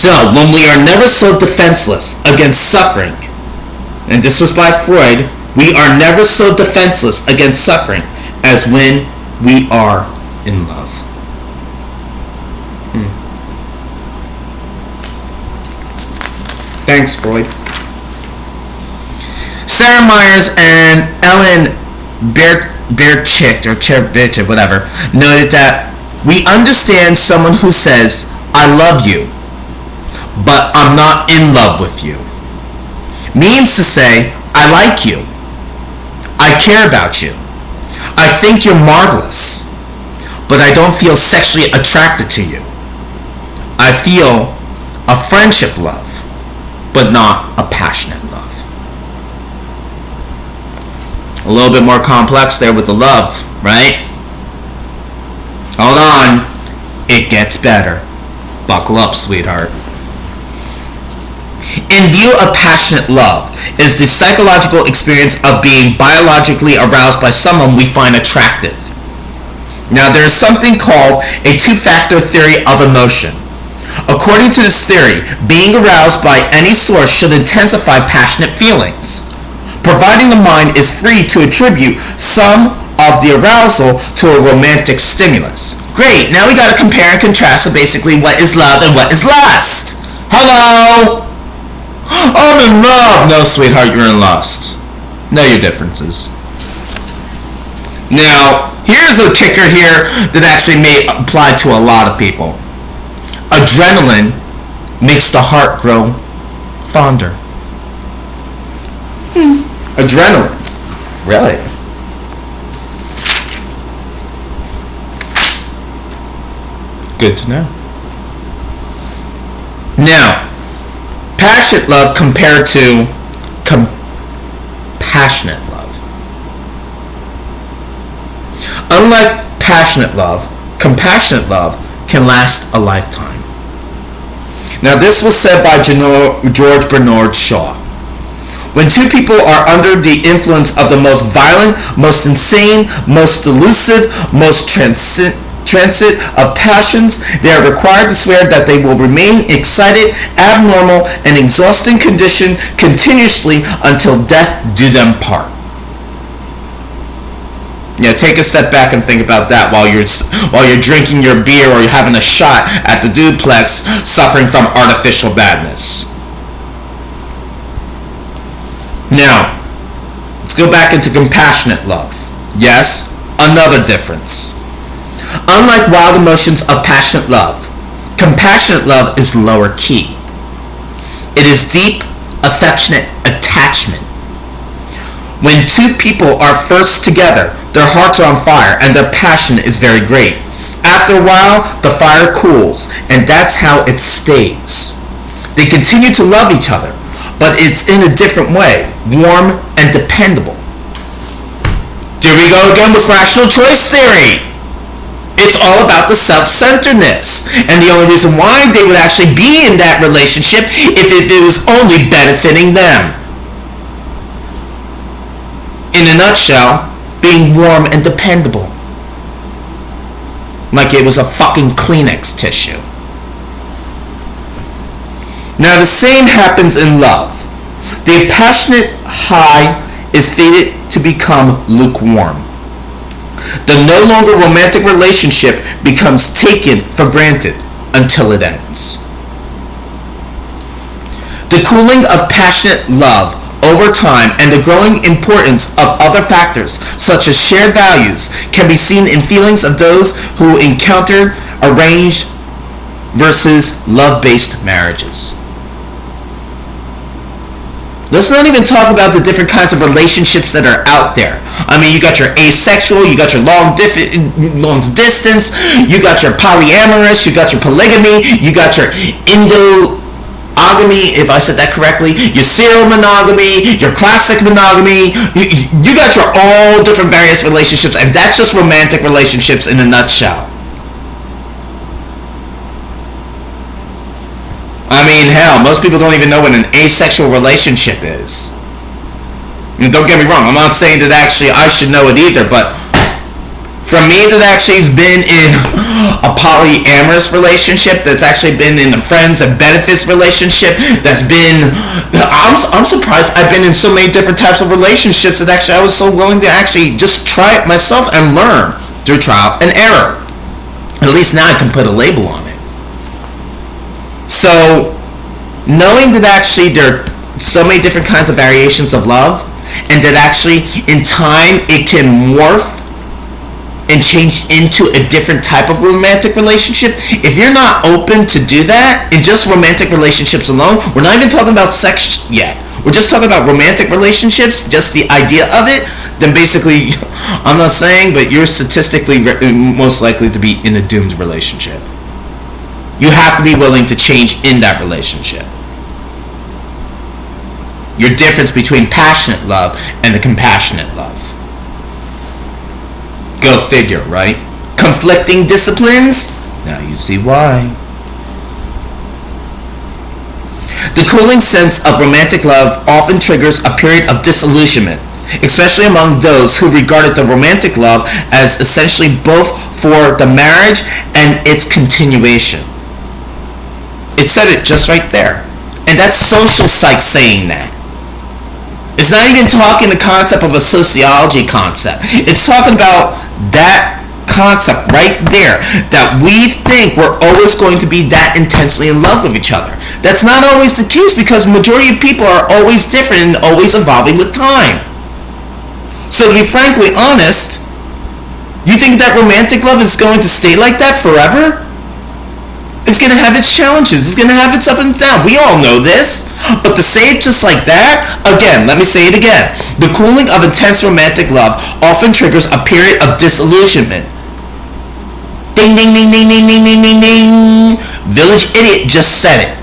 So, when we are never so defenseless against suffering, and this was by Freud, we are never so defenseless against suffering as when we are in love. Thanks, Freud. Sarah Myers and Ellen Bearchick, or Cherbich, or whatever, noted that we understand someone who says, I love you, but I'm not in love with you. Means to say, I like you. I care about you. I think you're marvelous, but I don't feel sexually attracted to you. I feel a friendship love, but not a passionate love. A little bit more complex there with the love, right? Hold on. It gets better. Buckle up, sweetheart. In view of passionate love is the psychological experience of being biologically aroused by someone we find attractive. Now, there is something called a two-factor theory of emotion. According to this theory, being aroused by any source should intensify passionate feelings, providing the mind is free to attribute some of the arousal to a romantic stimulus. Great, now we gotta compare and contrast so basically what is love and what is lust. Hello! I'm in love! No, sweetheart, you're in lust. Know your differences. Now, here's a kicker here that actually may apply to a lot of people. Adrenaline makes the heart grow fonder. Adrenaline. Really? Good to know. Now, passionate love compared to compassionate love. Unlike passionate love, compassionate love can last a lifetime. Now, this was said by George Bernard Shaw. When two people are under the influence of the most violent, most insane, most delusive, most transit of passions, they are required to swear that they will remain excited, abnormal, and exhausting condition continuously until death do them part. Yeah, take a step back and think about that while you're drinking your beer or you're having a shot at the duplex, suffering from artificial badness. Now, let's go back into compassionate love. Yes, another difference. Unlike wild emotions of passionate love, compassionate love is lower key. It is deep, affectionate attachment. When two people are first together, their hearts are on fire and their passion is very great. After a while, the fire cools, and that's how it stays. They continue to love each other, but it's in a different way, warm and dependable. Here we go again with rational choice theory. It's all about the self-centeredness, and the only reason why they would actually be in that relationship if it was only benefiting them. In a nutshell, being warm and dependable. Like it was a fucking Kleenex tissue. Now the same happens in love. The passionate high is fated to become lukewarm. The no longer romantic relationship becomes taken for granted until it ends. The cooling of passionate love over time and the growing importance of other factors such as shared values can be seen in feelings of those who encounter arranged versus love-based marriages. Let's not even talk about the different kinds of relationships that are out there. I mean, you got your asexual, you got your long distance, you got your polyamorous, you got your polygamy, you got your Endogamy, if I said that correctly, your serial monogamy, your classic monogamy. You got your all different various relationships, and that's just romantic relationships in a nutshell. I mean, hell, most people don't even know what an asexual relationship is. And don't get me wrong, I'm not saying that actually I should know it either, but for me that actually has been in a polyamorous relationship, that's actually been in a friends and benefits relationship, that's been, I'm surprised I've been in so many different types of relationships that actually I was so willing to actually just try it myself and learn through trial and error. At least now I can put a label on it. So, knowing that actually there are so many different kinds of variations of love, and that actually in time it can morph and change into a different type of romantic relationship, if you're not open to do that in just romantic relationships alone, we're not even talking about sex yet, we're just talking about romantic relationships, just the idea of it, then basically, I'm not saying, but you're statistically most likely to be in a doomed relationship. You have to be willing to change in that relationship. Your difference between passionate love and the compassionate love. Go figure, right? Conflicting disciplines? Now you see why. The cooling sense of romantic love often triggers a period of disillusionment, especially among those who regarded the romantic love as essentially both for the marriage and its continuation. It said it just right there. And that's social psych saying that. It's not even talking the concept of a sociology concept. It's talking about that concept right there, that we think we're always going to be that intensely in love with each other. That's not always the case, because the majority of people are always different and always evolving with time. So to be frankly honest, You think that romantic love is going to stay like that forever? It's going to have its challenges. It's going to have its up and down. We all know this. But to say it just like that, again, let me say it again. The cooling of intense romantic love often triggers a period of disillusionment. Ding, ding, ding, ding, ding, ding, ding, ding, ding. Village idiot just said it.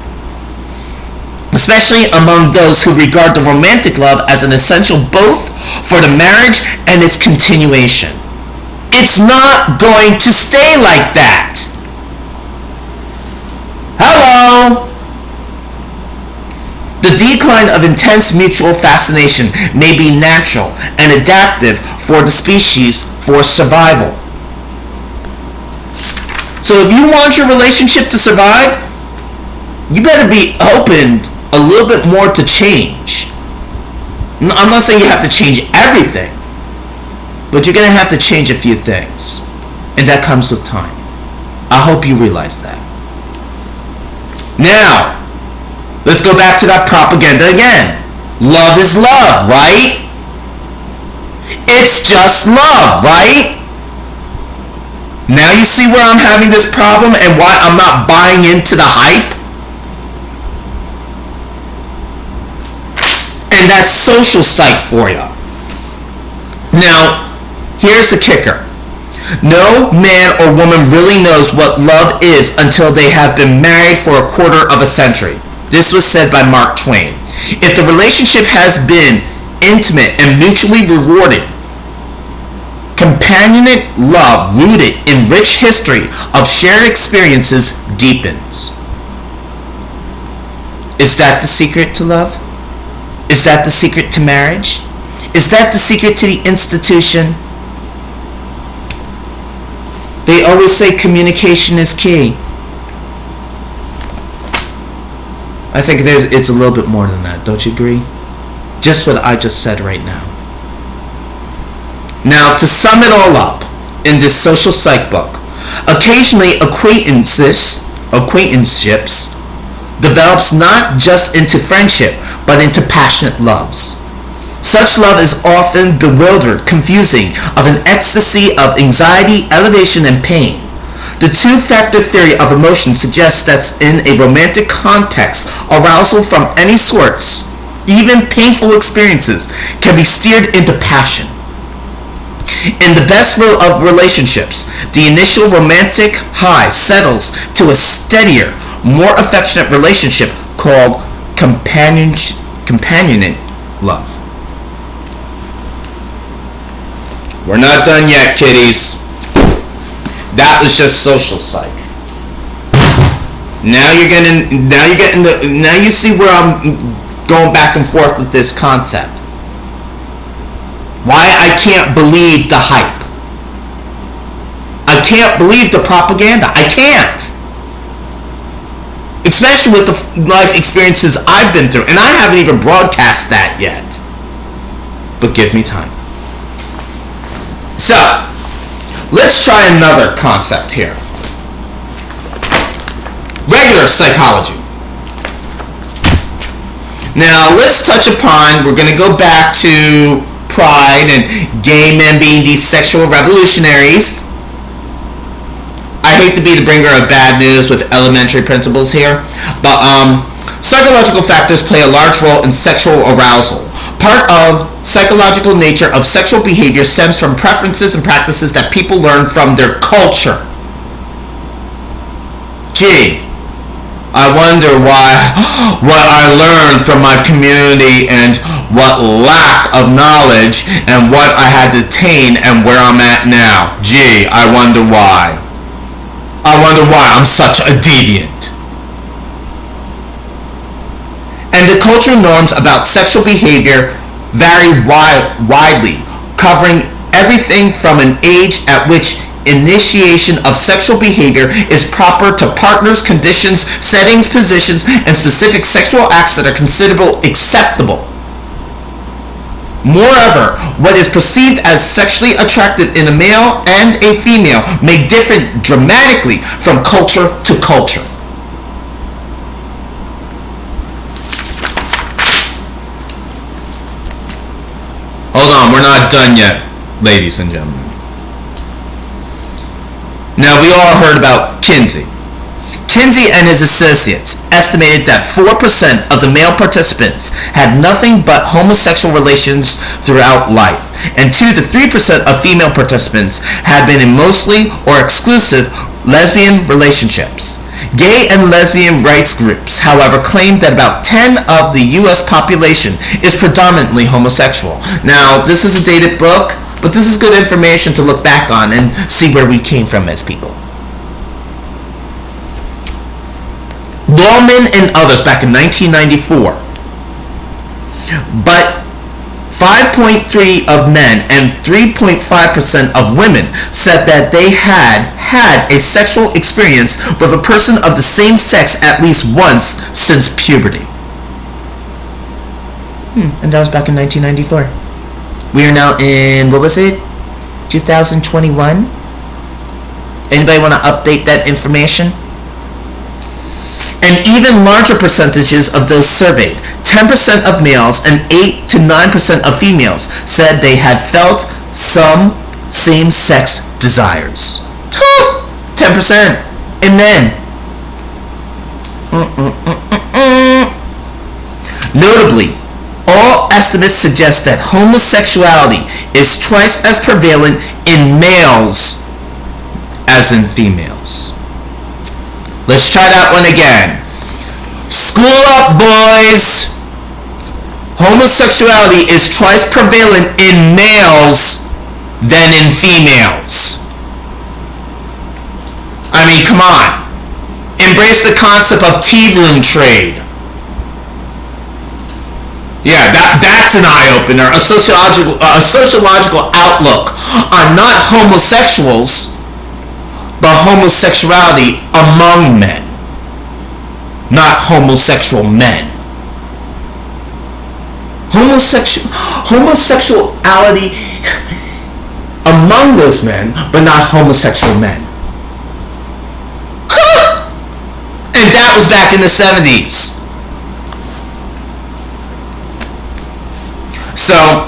Especially among those who regard the romantic love as an essential both for the marriage and its continuation. It's not going to stay like that. Hello! The decline of intense mutual fascination may be natural and adaptive for the species for survival. So if you want your relationship to survive, you better be open a little bit more to change. I'm not saying you have to change everything, but you're going to have to change a few things. And that comes with time. I hope you realize that. Now, let's go back to that propaganda again. Love is love, right? It's just love, right? Now you see where I'm having this problem and why I'm not buying into the hype? And that's social psych for you. Now, here's the kicker. No man or woman really knows what love is until they have been married for a quarter of a century. This was said by Mark Twain. If the relationship has been intimate and mutually rewarding, companionate love rooted in rich history of shared experiences deepens. Is that the secret to love? Is that the secret to marriage? Is that the secret to the institution? They always say communication is key. I think it's a little bit more than that, don't you agree? Just what I just said right now. Now, to sum it all up, in this social psych book, occasionally acquaintanceships develops not just into friendship, but into passionate loves. Such love is often bewildered, confusing, of an ecstasy of anxiety, elevation, and pain. The two-factor theory of emotion suggests that in a romantic context, arousal from any sorts, even painful experiences, can be steered into passion. In the best of relationships, the initial romantic high settles to a steadier, more affectionate relationship called companionate love. We're not done yet, kiddies. That was just social psych. Now you see where I'm going back and forth with this concept. Why I can't believe the hype. I can't believe the propaganda. I can't. Especially with the life experiences I've been through. And I haven't even broadcast that yet. But give me time. So, let's try another concept here. Regular psychology. Now, let's touch upon, we're going to go back to pride and gay men being these sexual revolutionaries. I hate to be the bringer of bad news with elementary principles here, but psychological factors play a large role in sexual arousal. Part of psychological nature of sexual behavior stems from preferences and practices that people learn from their culture. Gee, I wonder what I learned from my community and what lack of knowledge and what I had to attain and where I'm at now. Gee, I wonder why. I wonder why I'm such a deviant. And the cultural norms about sexual behavior vary widely, covering everything from an age at which initiation of sexual behavior is proper to partners, conditions, settings, positions, and specific sexual acts that are considered acceptable. Moreover, what is perceived as sexually attractive in a male and a female may differ dramatically from culture to culture. Hold on, we're not done yet, ladies and gentlemen. Now, we all heard about Kinsey. Kinsey and his associates estimated that 4% of the male participants had nothing but homosexual relations throughout life, and 2 to 3% of female participants had been in mostly or exclusive lesbian relationships. Gay and lesbian rights groups, however, claimed that about 10 of the U.S. population is predominantly homosexual. Now, this is a dated book, but this is good information to look back on and see where we came from as people. Lawman and others back in 1994. But 5.3% of men and 3.5% of women said that they had a sexual experience with a person of the same sex at least once since puberty. And that was back in 1994. We are now in, what was it? 2021? Anybody want to update that information? And even larger percentages of those surveyed, 10% of males and 8 to 9% of females, said they had felt some same-sex desires. 10% in men. Notably, all estimates suggest that homosexuality is twice as prevalent in males as in females. Let's try that one again. School up, boys. Homosexuality is twice prevalent in males than in females. I mean, come on. Embrace the concept of tea room trade. Yeah, that's an eye-opener. A sociological outlook on not homosexuals, but homosexuality among men, not homosexual men. Homosexuality among those men, but not homosexual men. And that was back in the 70s. So,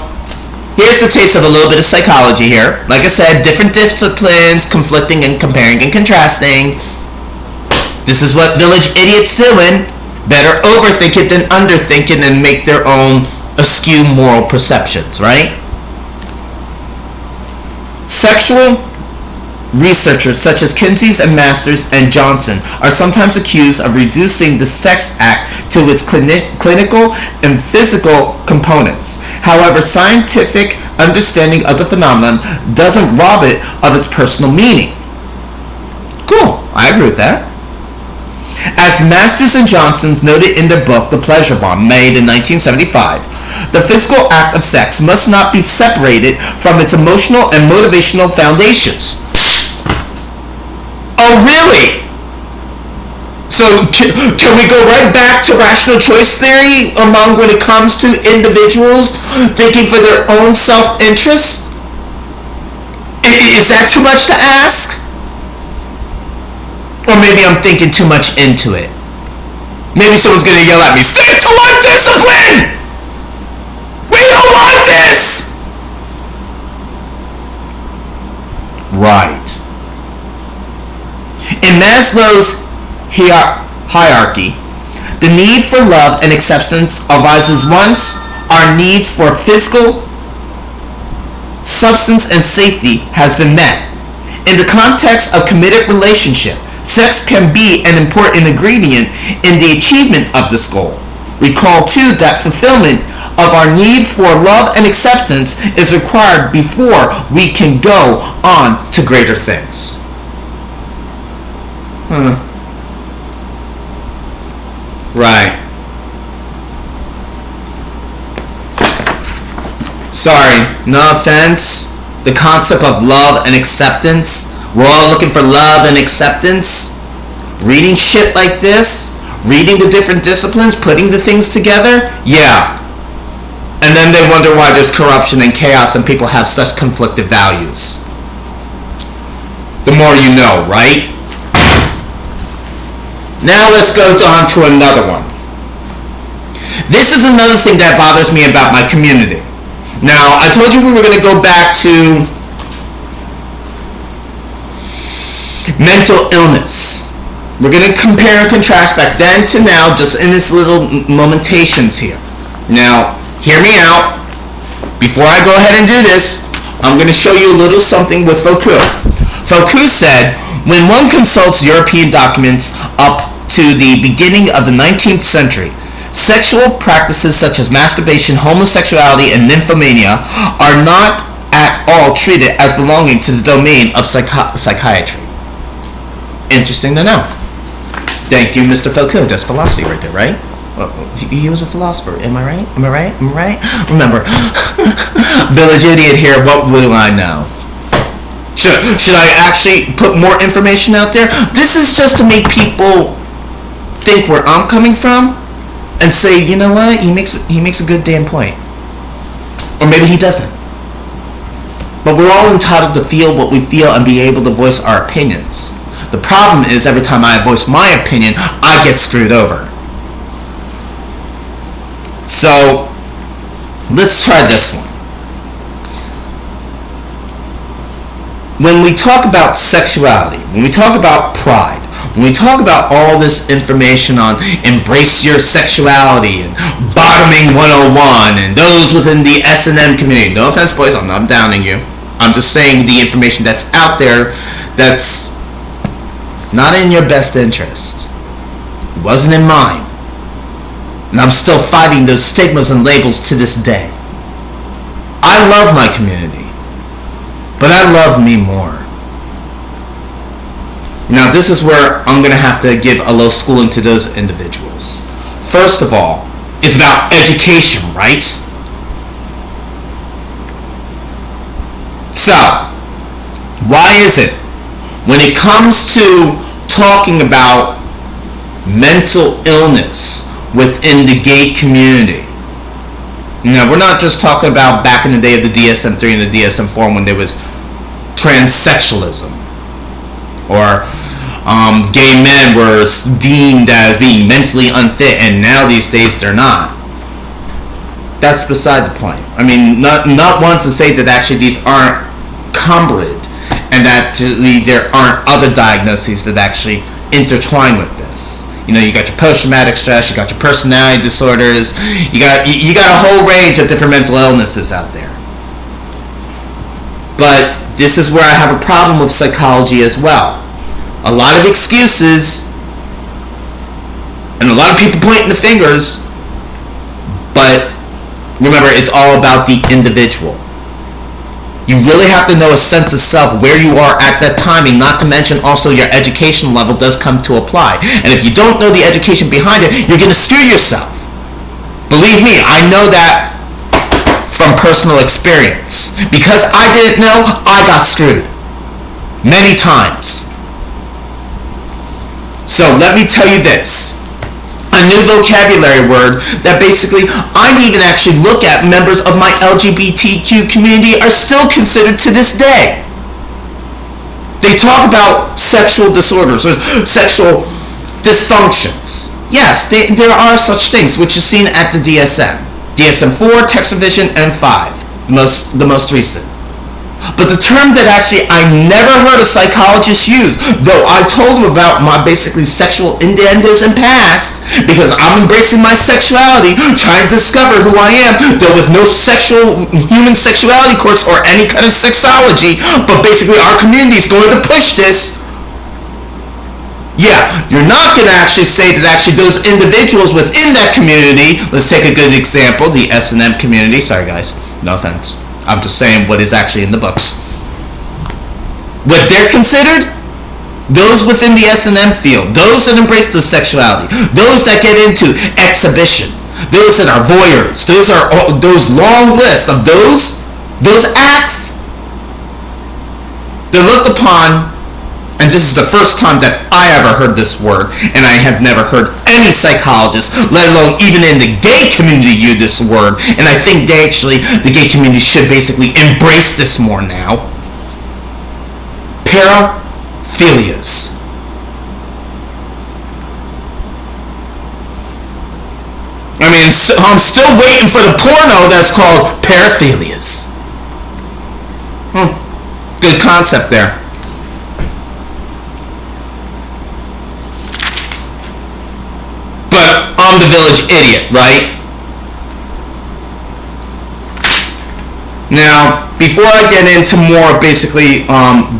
here's a taste of a little bit of psychology here. Like I said, different disciplines, conflicting and comparing and contrasting. This is what village idiots doing. Better overthink it than underthink it and make their own askew moral perceptions, right? Sexual researchers such as Kinsey and Masters and Johnson are sometimes accused of reducing the sex act to its clinical and physical components. However, scientific understanding of the phenomenon doesn't rob it of its personal meaning. Cool, I agree with that. As Masters and Johnson's noted in their book, The Pleasure Bomb, made in 1975, the physical act of sex must not be separated from its emotional and motivational foundations. Oh, really? So can we go right back to rational choice theory among when it comes to individuals thinking for their own self-interest? Is that too much to ask? Or maybe I'm thinking too much into it. Maybe someone's going to yell at me, "Stick to one discipline! We don't want this!" Right. In Maslow's hierarchy, the need for love and acceptance arises once our needs for physical, substance, and safety has been met. In the context of committed relationship, sex can be an important ingredient in the achievement of this goal. Recall too that fulfillment of our need for love and acceptance is required before we can go on to greater things. Right. Sorry, no offense. The concept of love and acceptance. We're all looking for love and acceptance. Reading shit like this, reading the different disciplines, putting the things together, yeah. And then they wonder why there's corruption and chaos and people have such conflicted values. The more you know, right? Now let's go on to another one. This is another thing that bothers me about my community. Now, I told you we were going to go back to Mental illness. We're going to compare and contrast back then to now, just in this little momentations here. Now, hear me out. Before I go ahead and do this, I'm going to show you a little something with Foucault. Foucault said, when one consults European documents up to the beginning of the 19th century, sexual practices such as masturbation, homosexuality, and nymphomania are not at all treated as belonging to the domain of psychiatry. Interesting to know. Thank you, Mr. Foucault. That's philosophy right there, right? He was a philosopher. Am I right? Am I right? Am I right? Remember, village idiot here. What would I know? Should I actually put more information out there? This is just to make people think where I'm coming from and say, you know what? He makes a good damn point. Or maybe he doesn't. But we're all entitled to feel what we feel and be able to voice our opinions. The problem is every time I voice my opinion, I get screwed over. So, let's try this one. When we talk about sexuality, when we talk about pride, when we talk about all this information on embrace your sexuality and bottoming 101 and those within the S&M community, no offense boys, I'm not downing you. I'm just saying the information that's out there that's not in your best interest. It wasn't in mine. And I'm still fighting those stigmas and labels to this day. I love my community, but I love me more. Now this is where I'm going to have to give a little schooling to those individuals. First of all, it's about education, right? So, why is it when it comes to talking about mental illness within the gay community? Now, we're not just talking about back in the day of the DSM-3 and the DSM-4 when there was transsexualism or gay men were deemed as being mentally unfit, and now these days they're not. That's beside the point. I mean, not once to say that actually these aren't cumbered and that there aren't other diagnoses that actually intertwine with this. You know, you got your post-traumatic stress, you got your personality disorders, you got a whole range of different mental illnesses out there. But this is where I have a problem with psychology as well. A lot of excuses and a lot of people pointing the fingers, but remember, it's all about the individual. You really have to know a sense of self, where you are at that timing, not to mention also your education level does come to apply. And if you don't know the education behind it, you're going to screw yourself. Believe me, I know that from personal experience. Because I didn't know, I got screwed. Many times. So let me tell you this. A new vocabulary word that basically I even actually look at members of my LGBTQ community are still considered to this day. They talk about sexual disorders or sexual dysfunctions. Yes, there are such things, which is seen at the DSM. DSM-4, text revision, and 5, the most recent. But the term that actually I never heard a psychologist use, though I told him about my basically sexual innuendos and past, because I'm embracing my sexuality, trying to discover who I am, though with no human sexuality course or any kind of sexology, but basically our community is going to push this. Yeah, you're not going to actually say that actually those individuals within that community, let's take a good example, the S&M community, sorry guys, no offense. I'm just saying what is actually in the books. What they're considered, those within the S&M field, those that embrace the sexuality, those that get into exhibition, those that are voyeurs, those long lists of those acts, they're looked upon, and this is the first time that I ever heard this word, and I have never heard any psychologist, let alone even in the gay community, use this word, and I think the gay community should basically embrace this more now. Paraphilias. I mean, I'm still waiting for the porno that's called Paraphilias. Good concept there. but I'm the village idiot, right? Now, before I get into more basically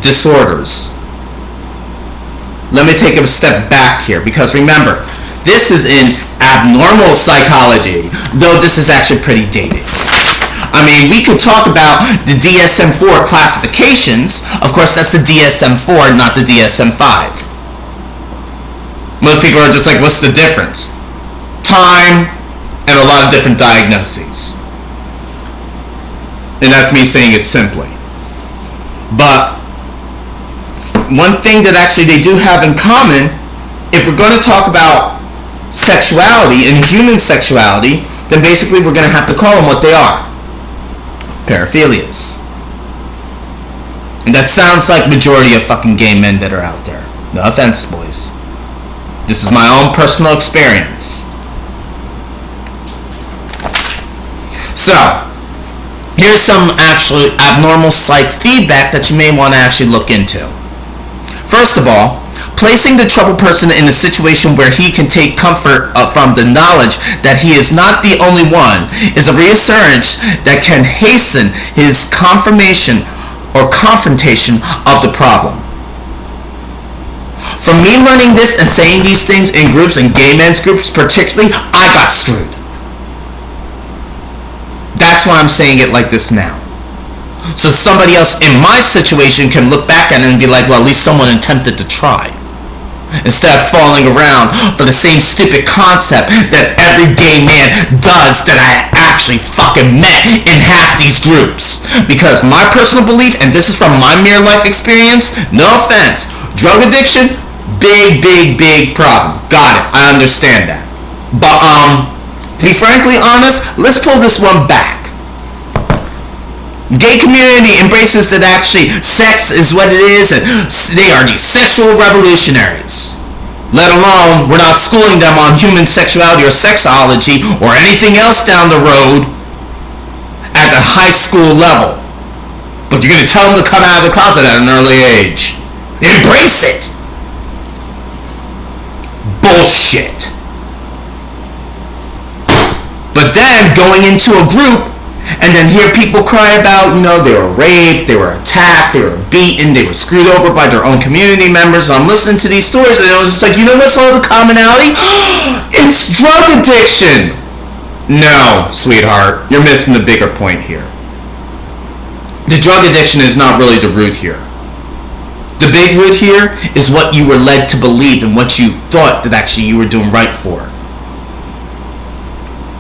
disorders, let me take a step back here, because remember, this is in abnormal psychology, though this is actually pretty dated. I mean, we could talk about the DSM-4 classifications. Of course, that's the DSM-4, not the DSM-5. Most people are just like, what's the difference? Time and a lot of different diagnoses. And that's me saying it simply. But one thing that actually they do have in common, if we're going to talk about sexuality and human sexuality, then basically we're going to have to call them what they are. Paraphilias. And that sounds like majority of fucking gay men that are out there. No offense, boys. This is my own personal experience. So, here's some actually abnormal psych feedback that you may want to actually look into. First of all, placing the troubled person in a situation where he can take comfort from the knowledge that he is not the only one is a reassurance that can hasten his confirmation or confrontation of the problem. From me learning this and saying these things in groups, in gay men's groups particularly, I got screwed. That's why I'm saying it like this now. So somebody else in my situation can look back at it and be like, well, at least someone attempted to try. Instead of falling around for the same stupid concept that every gay man does that I actually fucking met in half these groups. Because my personal belief, and this is from my mere life experience, no offense, drug addiction, big problem. Got it. I understand that. But to be frankly honest, let's pull this one back. Gay community embraces that actually sex is what it is, and they are these sexual revolutionaries. Let alone, we're not schooling them on human sexuality or sexology or anything else down the road at the high school level. But you're going to tell them to come out of the closet at an early age. Embrace it! Bullshit. But then, going into a group, and then hear people cry about, they were raped, they were attacked, they were beaten, they were screwed over by their own community members. And I'm listening to these stories and I was just like, what's all the commonality? It's drug addiction! No, sweetheart, you're missing the bigger point here. The drug addiction is not really the root here. The big root here is what you were led to believe and what you thought that actually you were doing right for.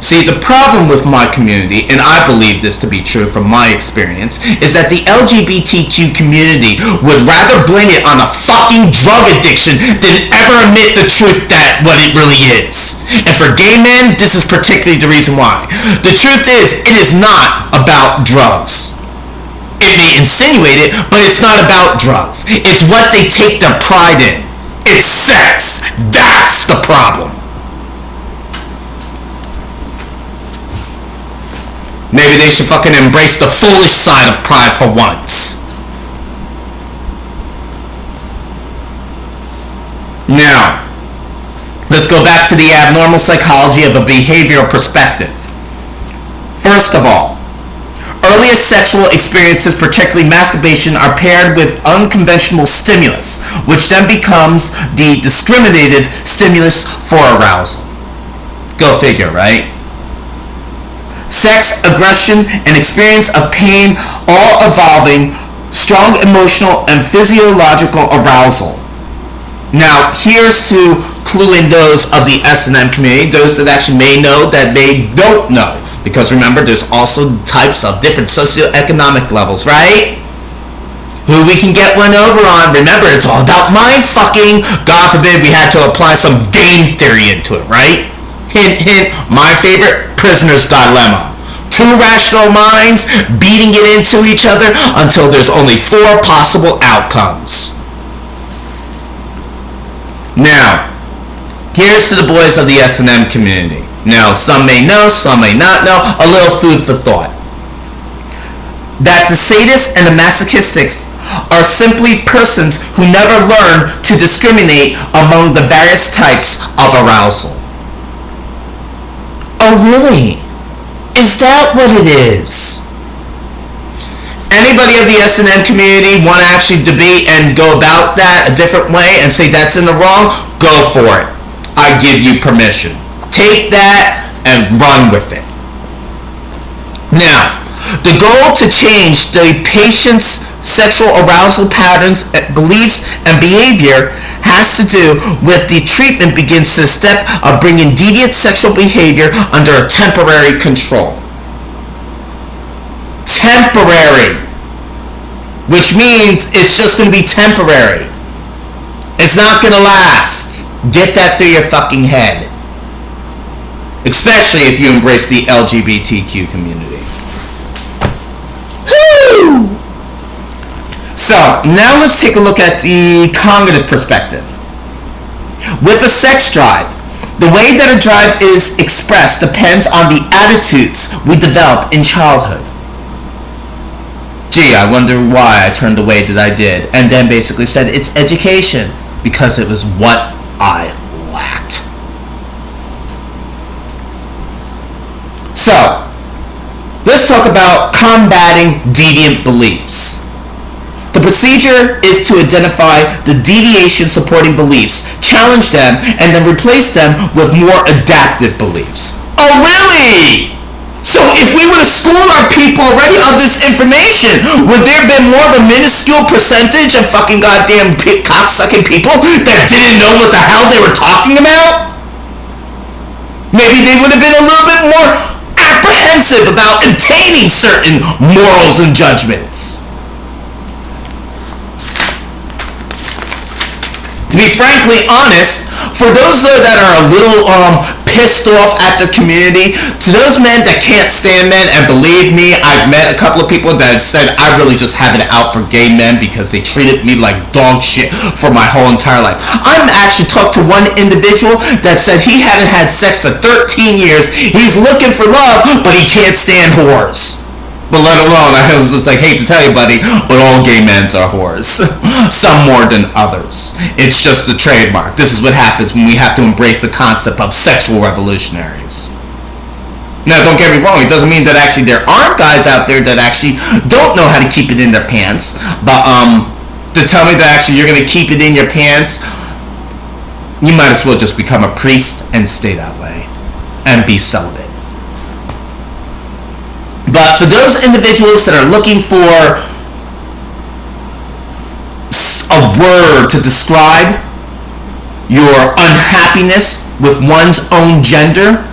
See, the problem with my community, and I believe this to be true from my experience, is that the LGBTQ community would rather blame it on a fucking drug addiction than ever admit the truth that what it really is. And for gay men, this is particularly the reason why. The truth is, it is not about drugs. It may insinuate it, but it's not about drugs. It's what they take their pride in. It's sex. That's the problem. Maybe they should fucking embrace the foolish side of pride for once. Now, let's go back to the abnormal psychology of a behavioral perspective. First of all, earliest sexual experiences, particularly masturbation, are paired with unconventional stimulus, which then becomes the discriminated stimulus for arousal. Go figure, right? Sex, aggression, and experience of pain all involving strong emotional and physiological arousal. Now, here's to clue in those of the S&M community, those that actually may know that they don't know. Because remember, there's also types of different socioeconomic levels, right? Who we can get one over on. Remember, it's all about mind fucking. God forbid we had to apply some game theory into it, right? Hint, hint, my favorite, prisoner's dilemma. Two rational minds beating it into each other until there's only four possible outcomes. Now, here's to the boys of the S&M community. Now, some may know, some may not know. A little food for thought. That the sadists and the masochistics are simply persons who never learn to discriminate among the various types of arousal. Oh, really? Is that what it is? Anybody of the S&M community want to actually debate and go about that a different way and say that's in the wrong? Go for it. I give you permission. Take that and run with it. Now, the goal to change the patient's sexual arousal patterns, beliefs, and behavior has to do with the treatment begins to the step of bringing deviant sexual behavior under a temporary control. Temporary. Which means it's just going to be temporary. It's not going to last. Get that through your fucking head. Especially if you embrace the LGBTQ community. Woo! So, now let's take a look at the cognitive perspective. With a sex drive, the way that a drive is expressed depends on the attitudes we develop in childhood. Gee, I wonder why I turned the way that I did, and then basically said it's education, because it was what I lacked. So, let's talk about combating deviant beliefs. The procedure is to identify the deviation-supporting beliefs, challenge them, and then replace them with more adaptive beliefs. Oh, really? So if we would have schooled our people already on this information, would there have been more of a minuscule percentage of fucking goddamn cocksucking people that didn't know what the hell they were talking about? Maybe they would have been a little bit more apprehensive about obtaining certain morals and judgments. To be frankly honest, for those that are a little pissed off at the community, to those men that can't stand men, and believe me, I've met a couple of people that said I really just have it out for gay men because they treated me like dog shit for my whole entire life. I'm actually talked to one individual that said he hadn't had sex for 13 years. He's looking for love, but he can't stand whores. But let alone, I was just like, hate to tell you, buddy, but all gay men are whores. Some more than others. It's just a trademark. This is what happens when we have to embrace the concept of sexual revolutionaries. Now, don't get me wrong, it doesn't mean that actually there aren't guys out there that actually don't know how to keep it in their pants. But to tell me that actually you're going to keep it in your pants, you might as well just become a priest and stay that way. And be celibate. But for those individuals that are looking for a word to describe your unhappiness with one's own gender,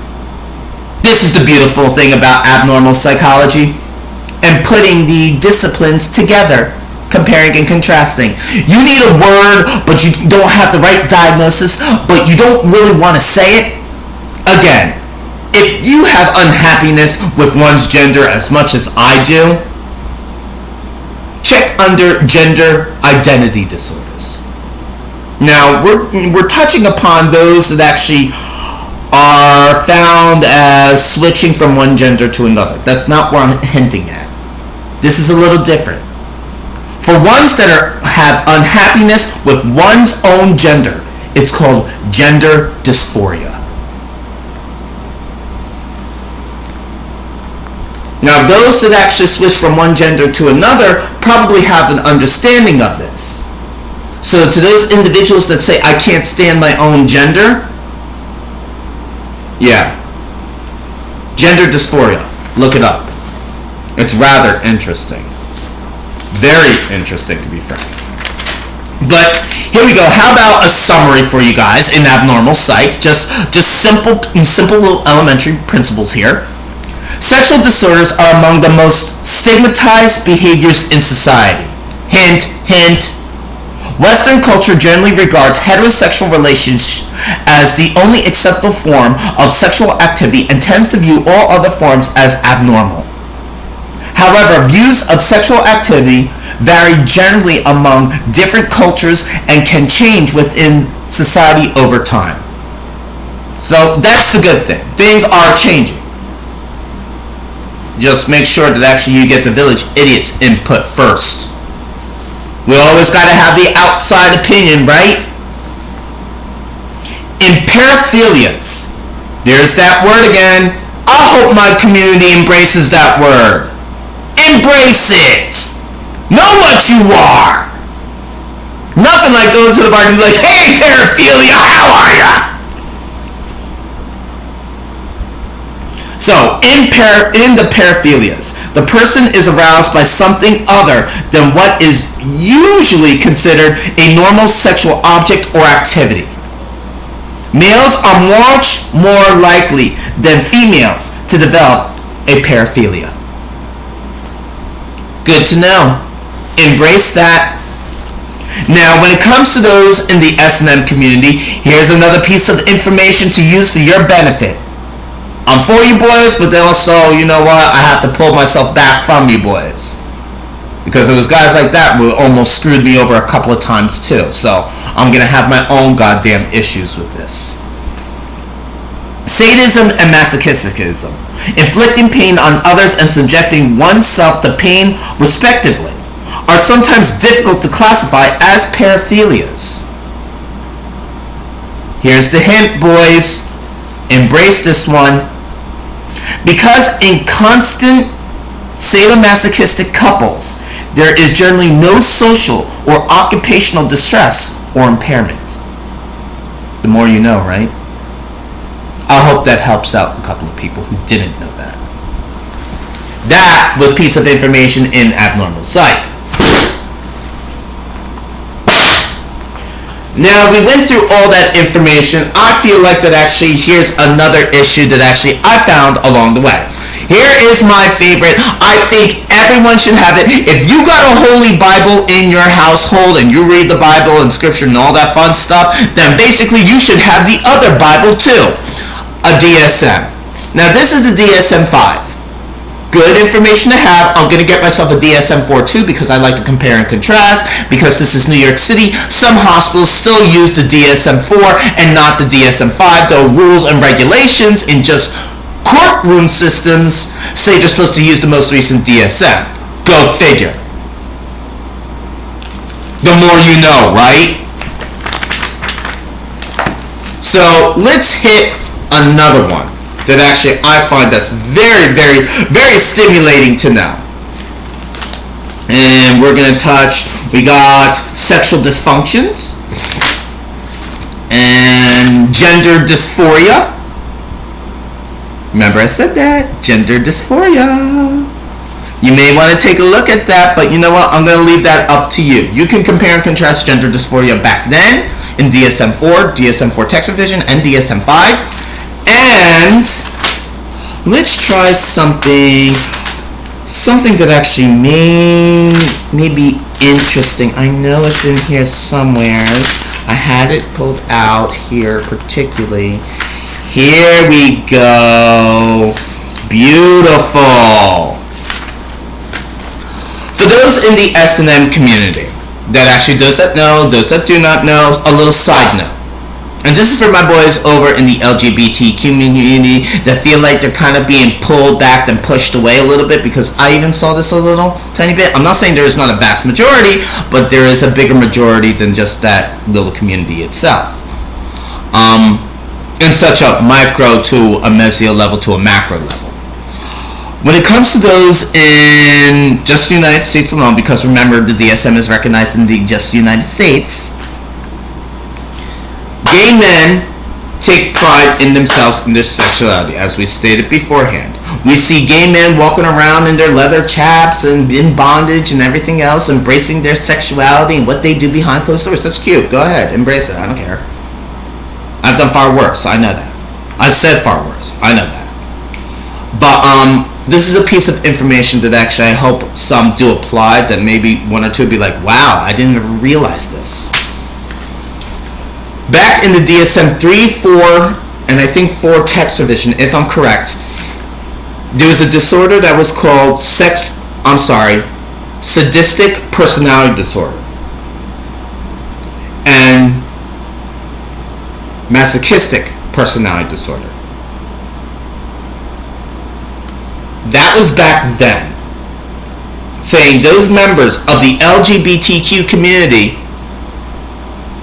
this is the beautiful thing about abnormal psychology and putting the disciplines together, comparing and contrasting. You need a word, but you don't have the right diagnosis, but you don't really want to say it. Again, if you have unhappiness with one's gender as much as I do, check under gender identity disorders. Now, we're touching upon those that actually are found as switching from one gender to another. That's not what I'm hinting at. This is a little different. For ones that have unhappiness with one's own gender, it's called gender dysphoria. Now, those that actually switch from one gender to another probably have an understanding of this. So to those individuals that say, I can't stand my own gender, yeah, gender dysphoria, look it up. It's rather interesting. Very interesting, to be frank. But here we go. How about a summary for you guys in abnormal psych? Just simple little elementary principles here. Sexual disorders are among the most stigmatized behaviors in society. Hint, hint. Western culture generally regards heterosexual relations as the only acceptable form of sexual activity and tends to view all other forms as abnormal. However, views of sexual activity vary generally among different cultures and can change within society over time. So that's the good thing. Things are changing. Just make sure that actually you get the village idiots' input first. We always got to have the outside opinion, right? In paraphilias, There's that word again. I hope my community embraces that word. Embrace it. Know what you are. Nothing like going to the bar and be like, hey, paraphilia, how are ya? So, in the paraphilias, the person is aroused by something other than what is usually considered a normal sexual object or activity. Males are much more likely than females to develop a paraphilia. Good to know. Embrace that. Now, when it comes to those in the S&M community, here's another piece of information to use for your benefit. I'm for you boys, but then also, you know what, I have to pull myself back from you boys. Because it was guys like that who almost screwed me over a couple of times too. So, I'm going to have my own goddamn issues with this. Sadism and masochism, inflicting pain on others and subjecting oneself to pain respectively, are sometimes difficult to classify as paraphilias. Here's the hint, boys. Embrace this one. Because in constant sadomasochistic couples, there is generally no social or occupational distress or impairment. The more you know, right? I hope that helps out a couple of people who didn't know that. That was a piece of information in Abnormal Psych. Now, we went through all that information. I feel like that actually, here's another issue that actually I found along the way. Here is my favorite. I think everyone should have it. If you got a Holy Bible in your household and you read the Bible and Scripture and all that fun stuff, then basically you should have the other Bible too, a DSM. Now, this is the DSM-5. Good information to have. I'm going to get myself a DSM-4 too because I like to compare and contrast. Because this is New York City, some hospitals still use the DSM-4 and not the DSM-5, though rules and regulations in just courtroom systems say they're supposed to use the most recent DSM. Go figure. The more you know, right? So let's hit another one that actually I find that's very, very, very stimulating to know. And we're going to touch, we got sexual dysfunctions and gender dysphoria. Remember I said that, gender dysphoria. You may want to take a look at that, but you know what, I'm going to leave that up to you. You can compare and contrast gender dysphoria back then in DSM-4, DSM-4 text revision, and DSM-5. And let's try something that actually may be interesting. I know it's in here somewhere. I had it pulled out here particularly. Here we go. Beautiful. For those in the S&M community that actually those that know, those that do not know, a little side note. And this is for my boys over in the LGBT community that feel like they're kind of being pulled back and pushed away a little bit, because I even saw this a little tiny bit. I'm not saying there is not a vast majority, but there is a bigger majority than just that little community itself. In such a micro to a mesio level to a macro level. When it comes to those in just the United States alone, because remember the DSM is recognized in the just United States, gay men take pride in themselves and their sexuality, as we stated beforehand. We see gay men walking around in their leather chaps and in bondage and everything else, embracing their sexuality and what they do behind closed doors. That's cute. Go ahead, embrace it. I don't care. I've done far worse. I know that. I've said far worse. I know that. But this is a piece of information that actually I hope some do apply, that maybe one or two be like, wow, I didn't even realize this. Back in the DSM 3, 4, and I think 4 text revision, if I'm correct, there was a disorder that was called sadistic personality disorder and masochistic personality disorder. That was back then, saying those members of the LGBTQ community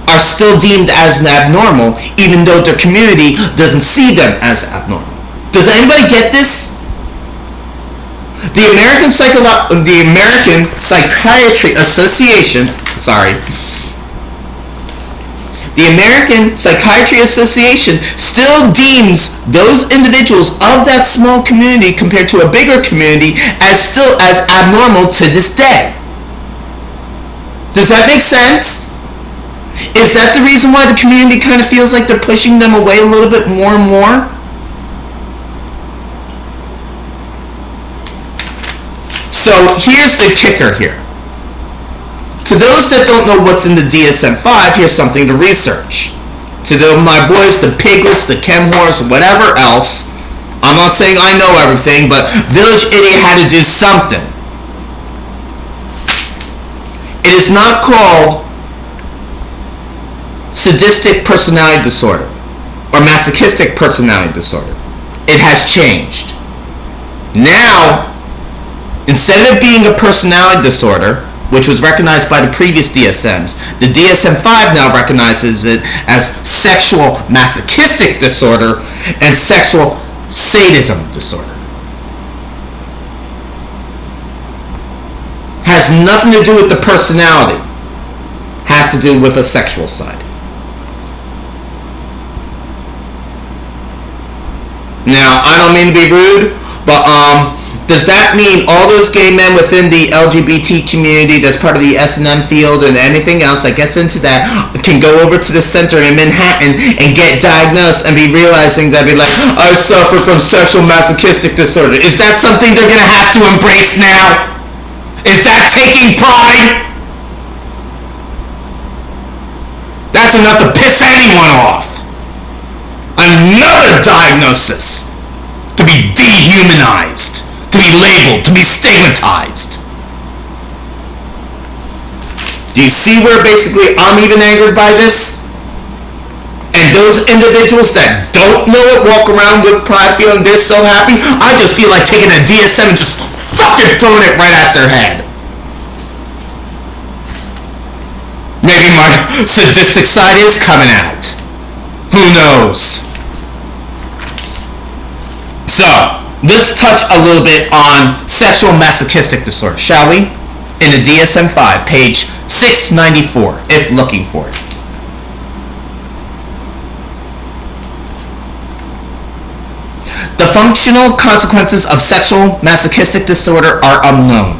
are are still deemed as abnormal, even though their community doesn't see them as abnormal. Does anybody get this? The American Psychiatry Association, the American Psychiatry Association still deems those individuals of that small community compared to a bigger community as still as abnormal to this day. Does that make sense? Is that the reason why the community kind of feels like they're pushing them away a little bit more and more? So here's the kicker here. To those that don't know what's in the DSM-5, here's something to research. To my boys, the piglets, the chem whores, whatever else, I'm not saying I know everything, but Village Idiot had to do something. It is not called sadistic personality disorder or masochistic personality disorder. It has changed. Now, instead of being a personality disorder, which was recognized by the previous DSMs, the DSM-5 now recognizes it as sexual masochistic disorder and sexual sadism disorder. Has nothing to do with the personality. Has to do with a sexual side. Now, I don't mean to be rude, but does that mean all those gay men within the LGBT community that's part of the S&M field and anything else that gets into that can go over to the center in Manhattan and get diagnosed and be realizing that be like, I suffer from sexual masochistic disorder? Is that something they're going to have to embrace now? Is that taking pride? That's enough to piss anyone off. Another diagnosis to be dehumanized, to be labeled, to be stigmatized. Do you see where basically I'm even angered by this? And those individuals that don't know it walk around with pride feeling they're so happy, I just feel like taking a DSM and just fucking throwing it right at their head. Maybe my sadistic side is coming out. Who knows? So, let's touch a little bit on sexual masochistic disorder, shall we? In the DSM-5, page 694, if looking for it. The functional consequences of sexual masochistic disorder are unknown.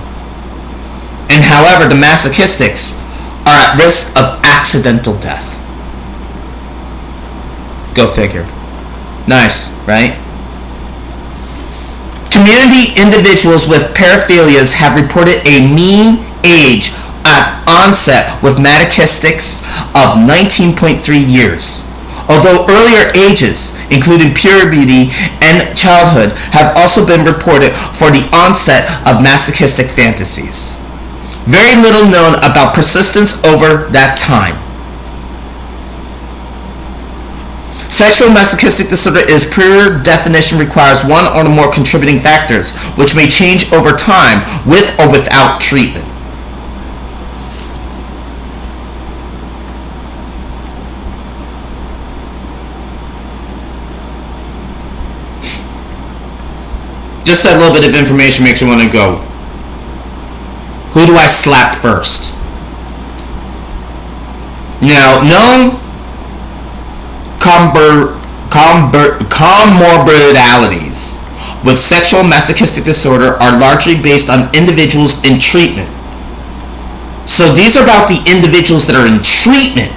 And however, the masochistics are at risk of accidental death. Go figure. Nice, right? Community individuals with paraphilias have reported a mean age at onset with masochistics of 19.3 years. Although earlier ages, including puberty and childhood, have also been reported for the onset of masochistic fantasies. Very little known about persistence over that time. Sexual masochistic disorder is per definition requires one or more contributing factors, which may change over time with or without treatment. Just that little bit of information makes you want to go, who do I slap first? Now, known comorbidities with sexual masochistic disorder are largely based on individuals in treatment. So these are about the individuals that are in treatment,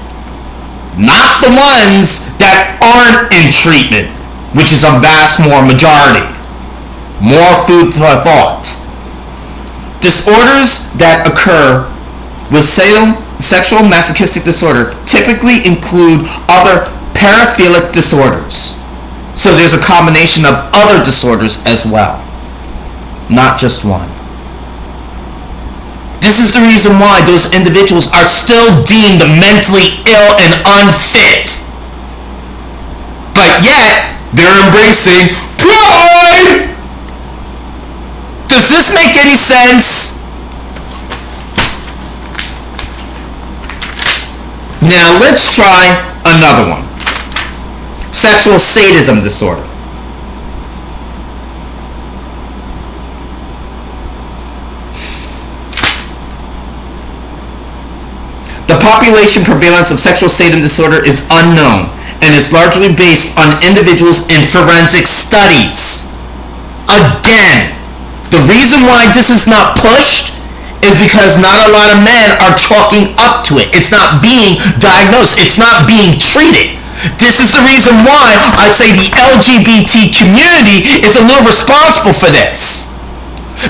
not the ones that aren't in treatment, which is a vast more majority. More food for thought. Disorders that occur with sexual masochistic disorder typically include other paraphilic disorders. So there's a combination of other disorders as well, not just one. This is the reason why those individuals are still deemed mentally ill and unfit. But yet, they're embracing pride! Does this make any sense? Now let's try another one. Sexual sadism disorder. The population prevalence of sexual sadism disorder is unknown and is largely based on individuals in forensic studies. Again, the reason why this is not pushed is because not a lot of men are chalking up to it. It's not being diagnosed. It's not being treated. This is the reason why I say the LGBT community is a little responsible for this.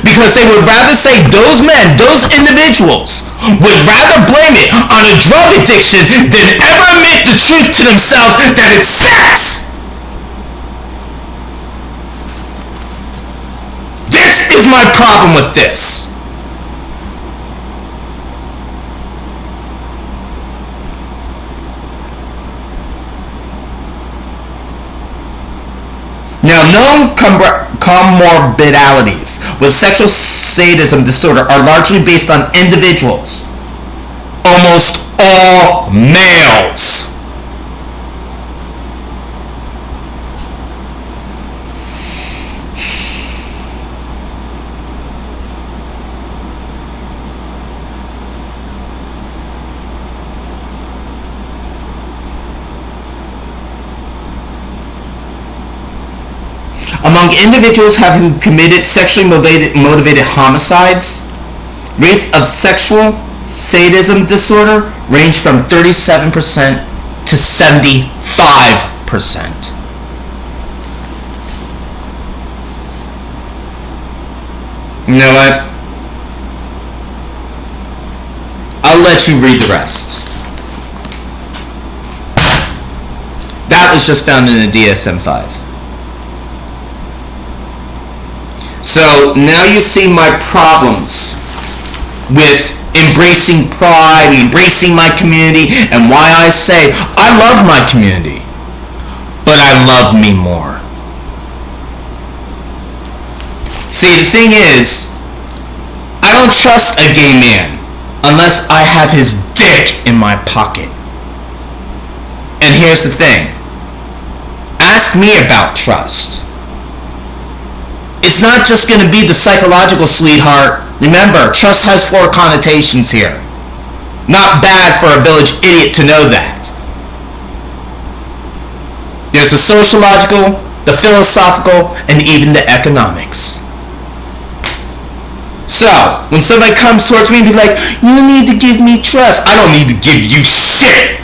Because they would rather say those men, those individuals, would rather blame it on a drug addiction than ever admit the truth to themselves that it's sex. This is my problem with this. Now, known comorbidities with sexual sadism disorder are largely based on individuals, almost all males. Among individuals who committed sexually motivated homicides, rates of sexual sadism disorder range from 37% to 75%. You know what? I'll let you read the rest. That was just found in the DSM-5. So now you see my problems with embracing pride, embracing my community, and why I say I love my community, but I love me more. See, the thing is, I don't trust a gay man unless I have his dick in my pocket. And here's the thing. Ask me about trust. It's not just going to be the psychological, sweetheart. Remember, trust has 4 connotations here. Not bad for a village idiot to know that. There's the sociological, the philosophical, and even the economics. So, when somebody comes towards me and be like, you need to give me trust. I don't need to give you shit.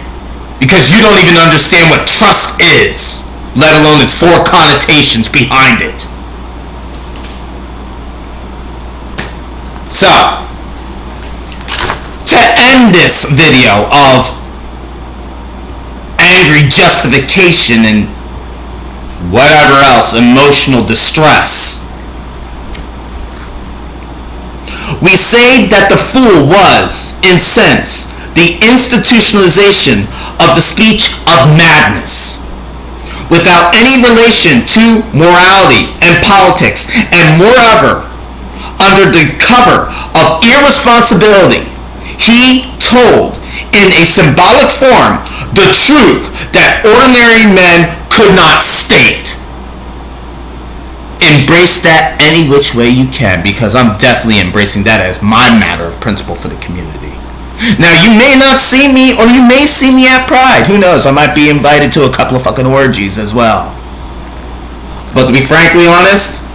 Because you don't even understand what trust is. Let alone its 4 connotations behind it. So, to end this video of angry justification and whatever else, emotional distress, we say that the fool was, in sense, the institutionalization of the speech of madness, without any relation to morality and politics, and moreover, under the cover of irresponsibility, he told in a symbolic form the truth that ordinary men could not state. Embrace that any which way you can, because I'm definitely embracing that as my matter of principle for the community. Now, you may not see me, or you may see me at Pride. Who knows? I might be invited to a couple of fucking orgies as well. But to be frankly honest,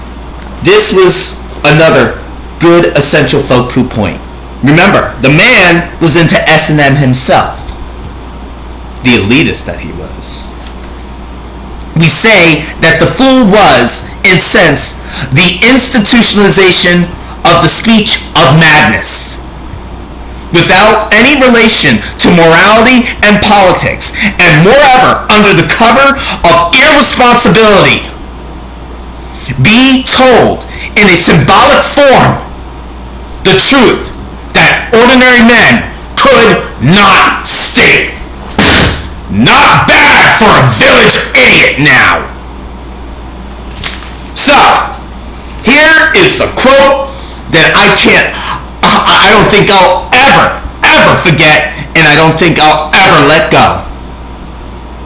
this was another good essential focal point. Remember, the man was into S&M himself. The elitist that he was. We say that the fool was, in sense, the institutionalization of the speech of madness, without any relation to morality and politics, and moreover, under the cover of irresponsibility, be told in a symbolic form the truth that ordinary men could not state. Not bad for a village idiot now. So, here is a quote that I don't think I'll ever forget and I don't think I'll ever let go.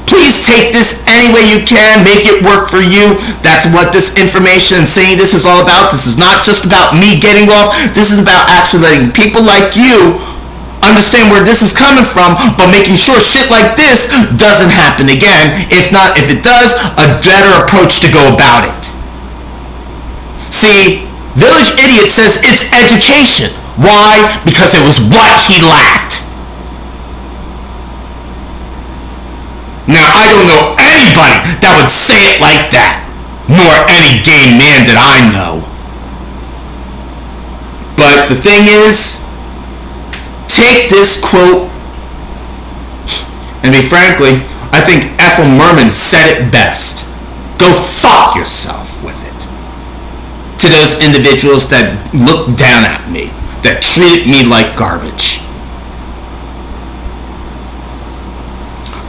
Please take this any way you can, make it work for you. That's what this information and saying this is all about. This is not just about me getting off. This is about actually letting people like you understand where this is coming from, but making sure shit like this doesn't happen again. If not, if it does, a better approach to go about it. See, Village Idiot says it's education. Why? Because it was what he lacked. Now, I don't know anybody that would say it like that, nor any gay man that I know. But the thing is, take this quote, and be frankly, I think Ethel Merman said it best. Go fuck yourself with it. To those individuals that look down at me, that treated me like garbage.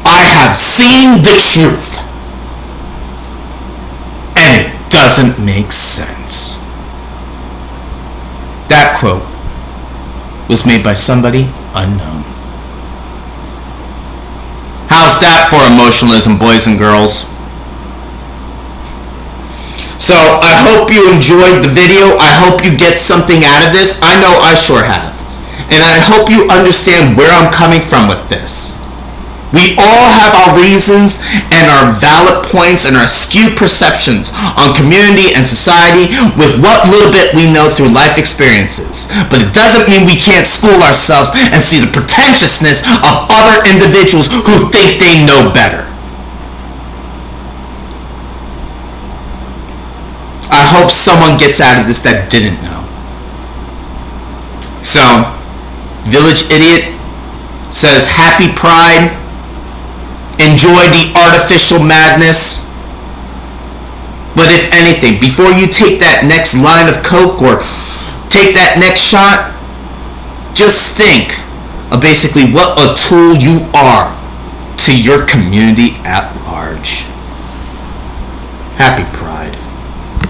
I have seen the truth, and it doesn't make sense. That quote was made by somebody unknown. How's that for emotionalism, boys and girls? So I hope you enjoyed the video. I hope you get something out of this. I know I sure have. And I hope you understand where I'm coming from with this. We all have our reasons and our valid points and our skewed perceptions on community and society with what little bit we know through life experiences. But it doesn't mean we can't school ourselves and see the pretentiousness of other individuals who think they know better. I hope someone gets out of this that didn't know. So, Village Idiot says, Happy Pride. Enjoy the artificial madness. But if anything, before you take that next line of coke or take that next shot, just think of basically what a tool you are to your community at large. Happy Pride.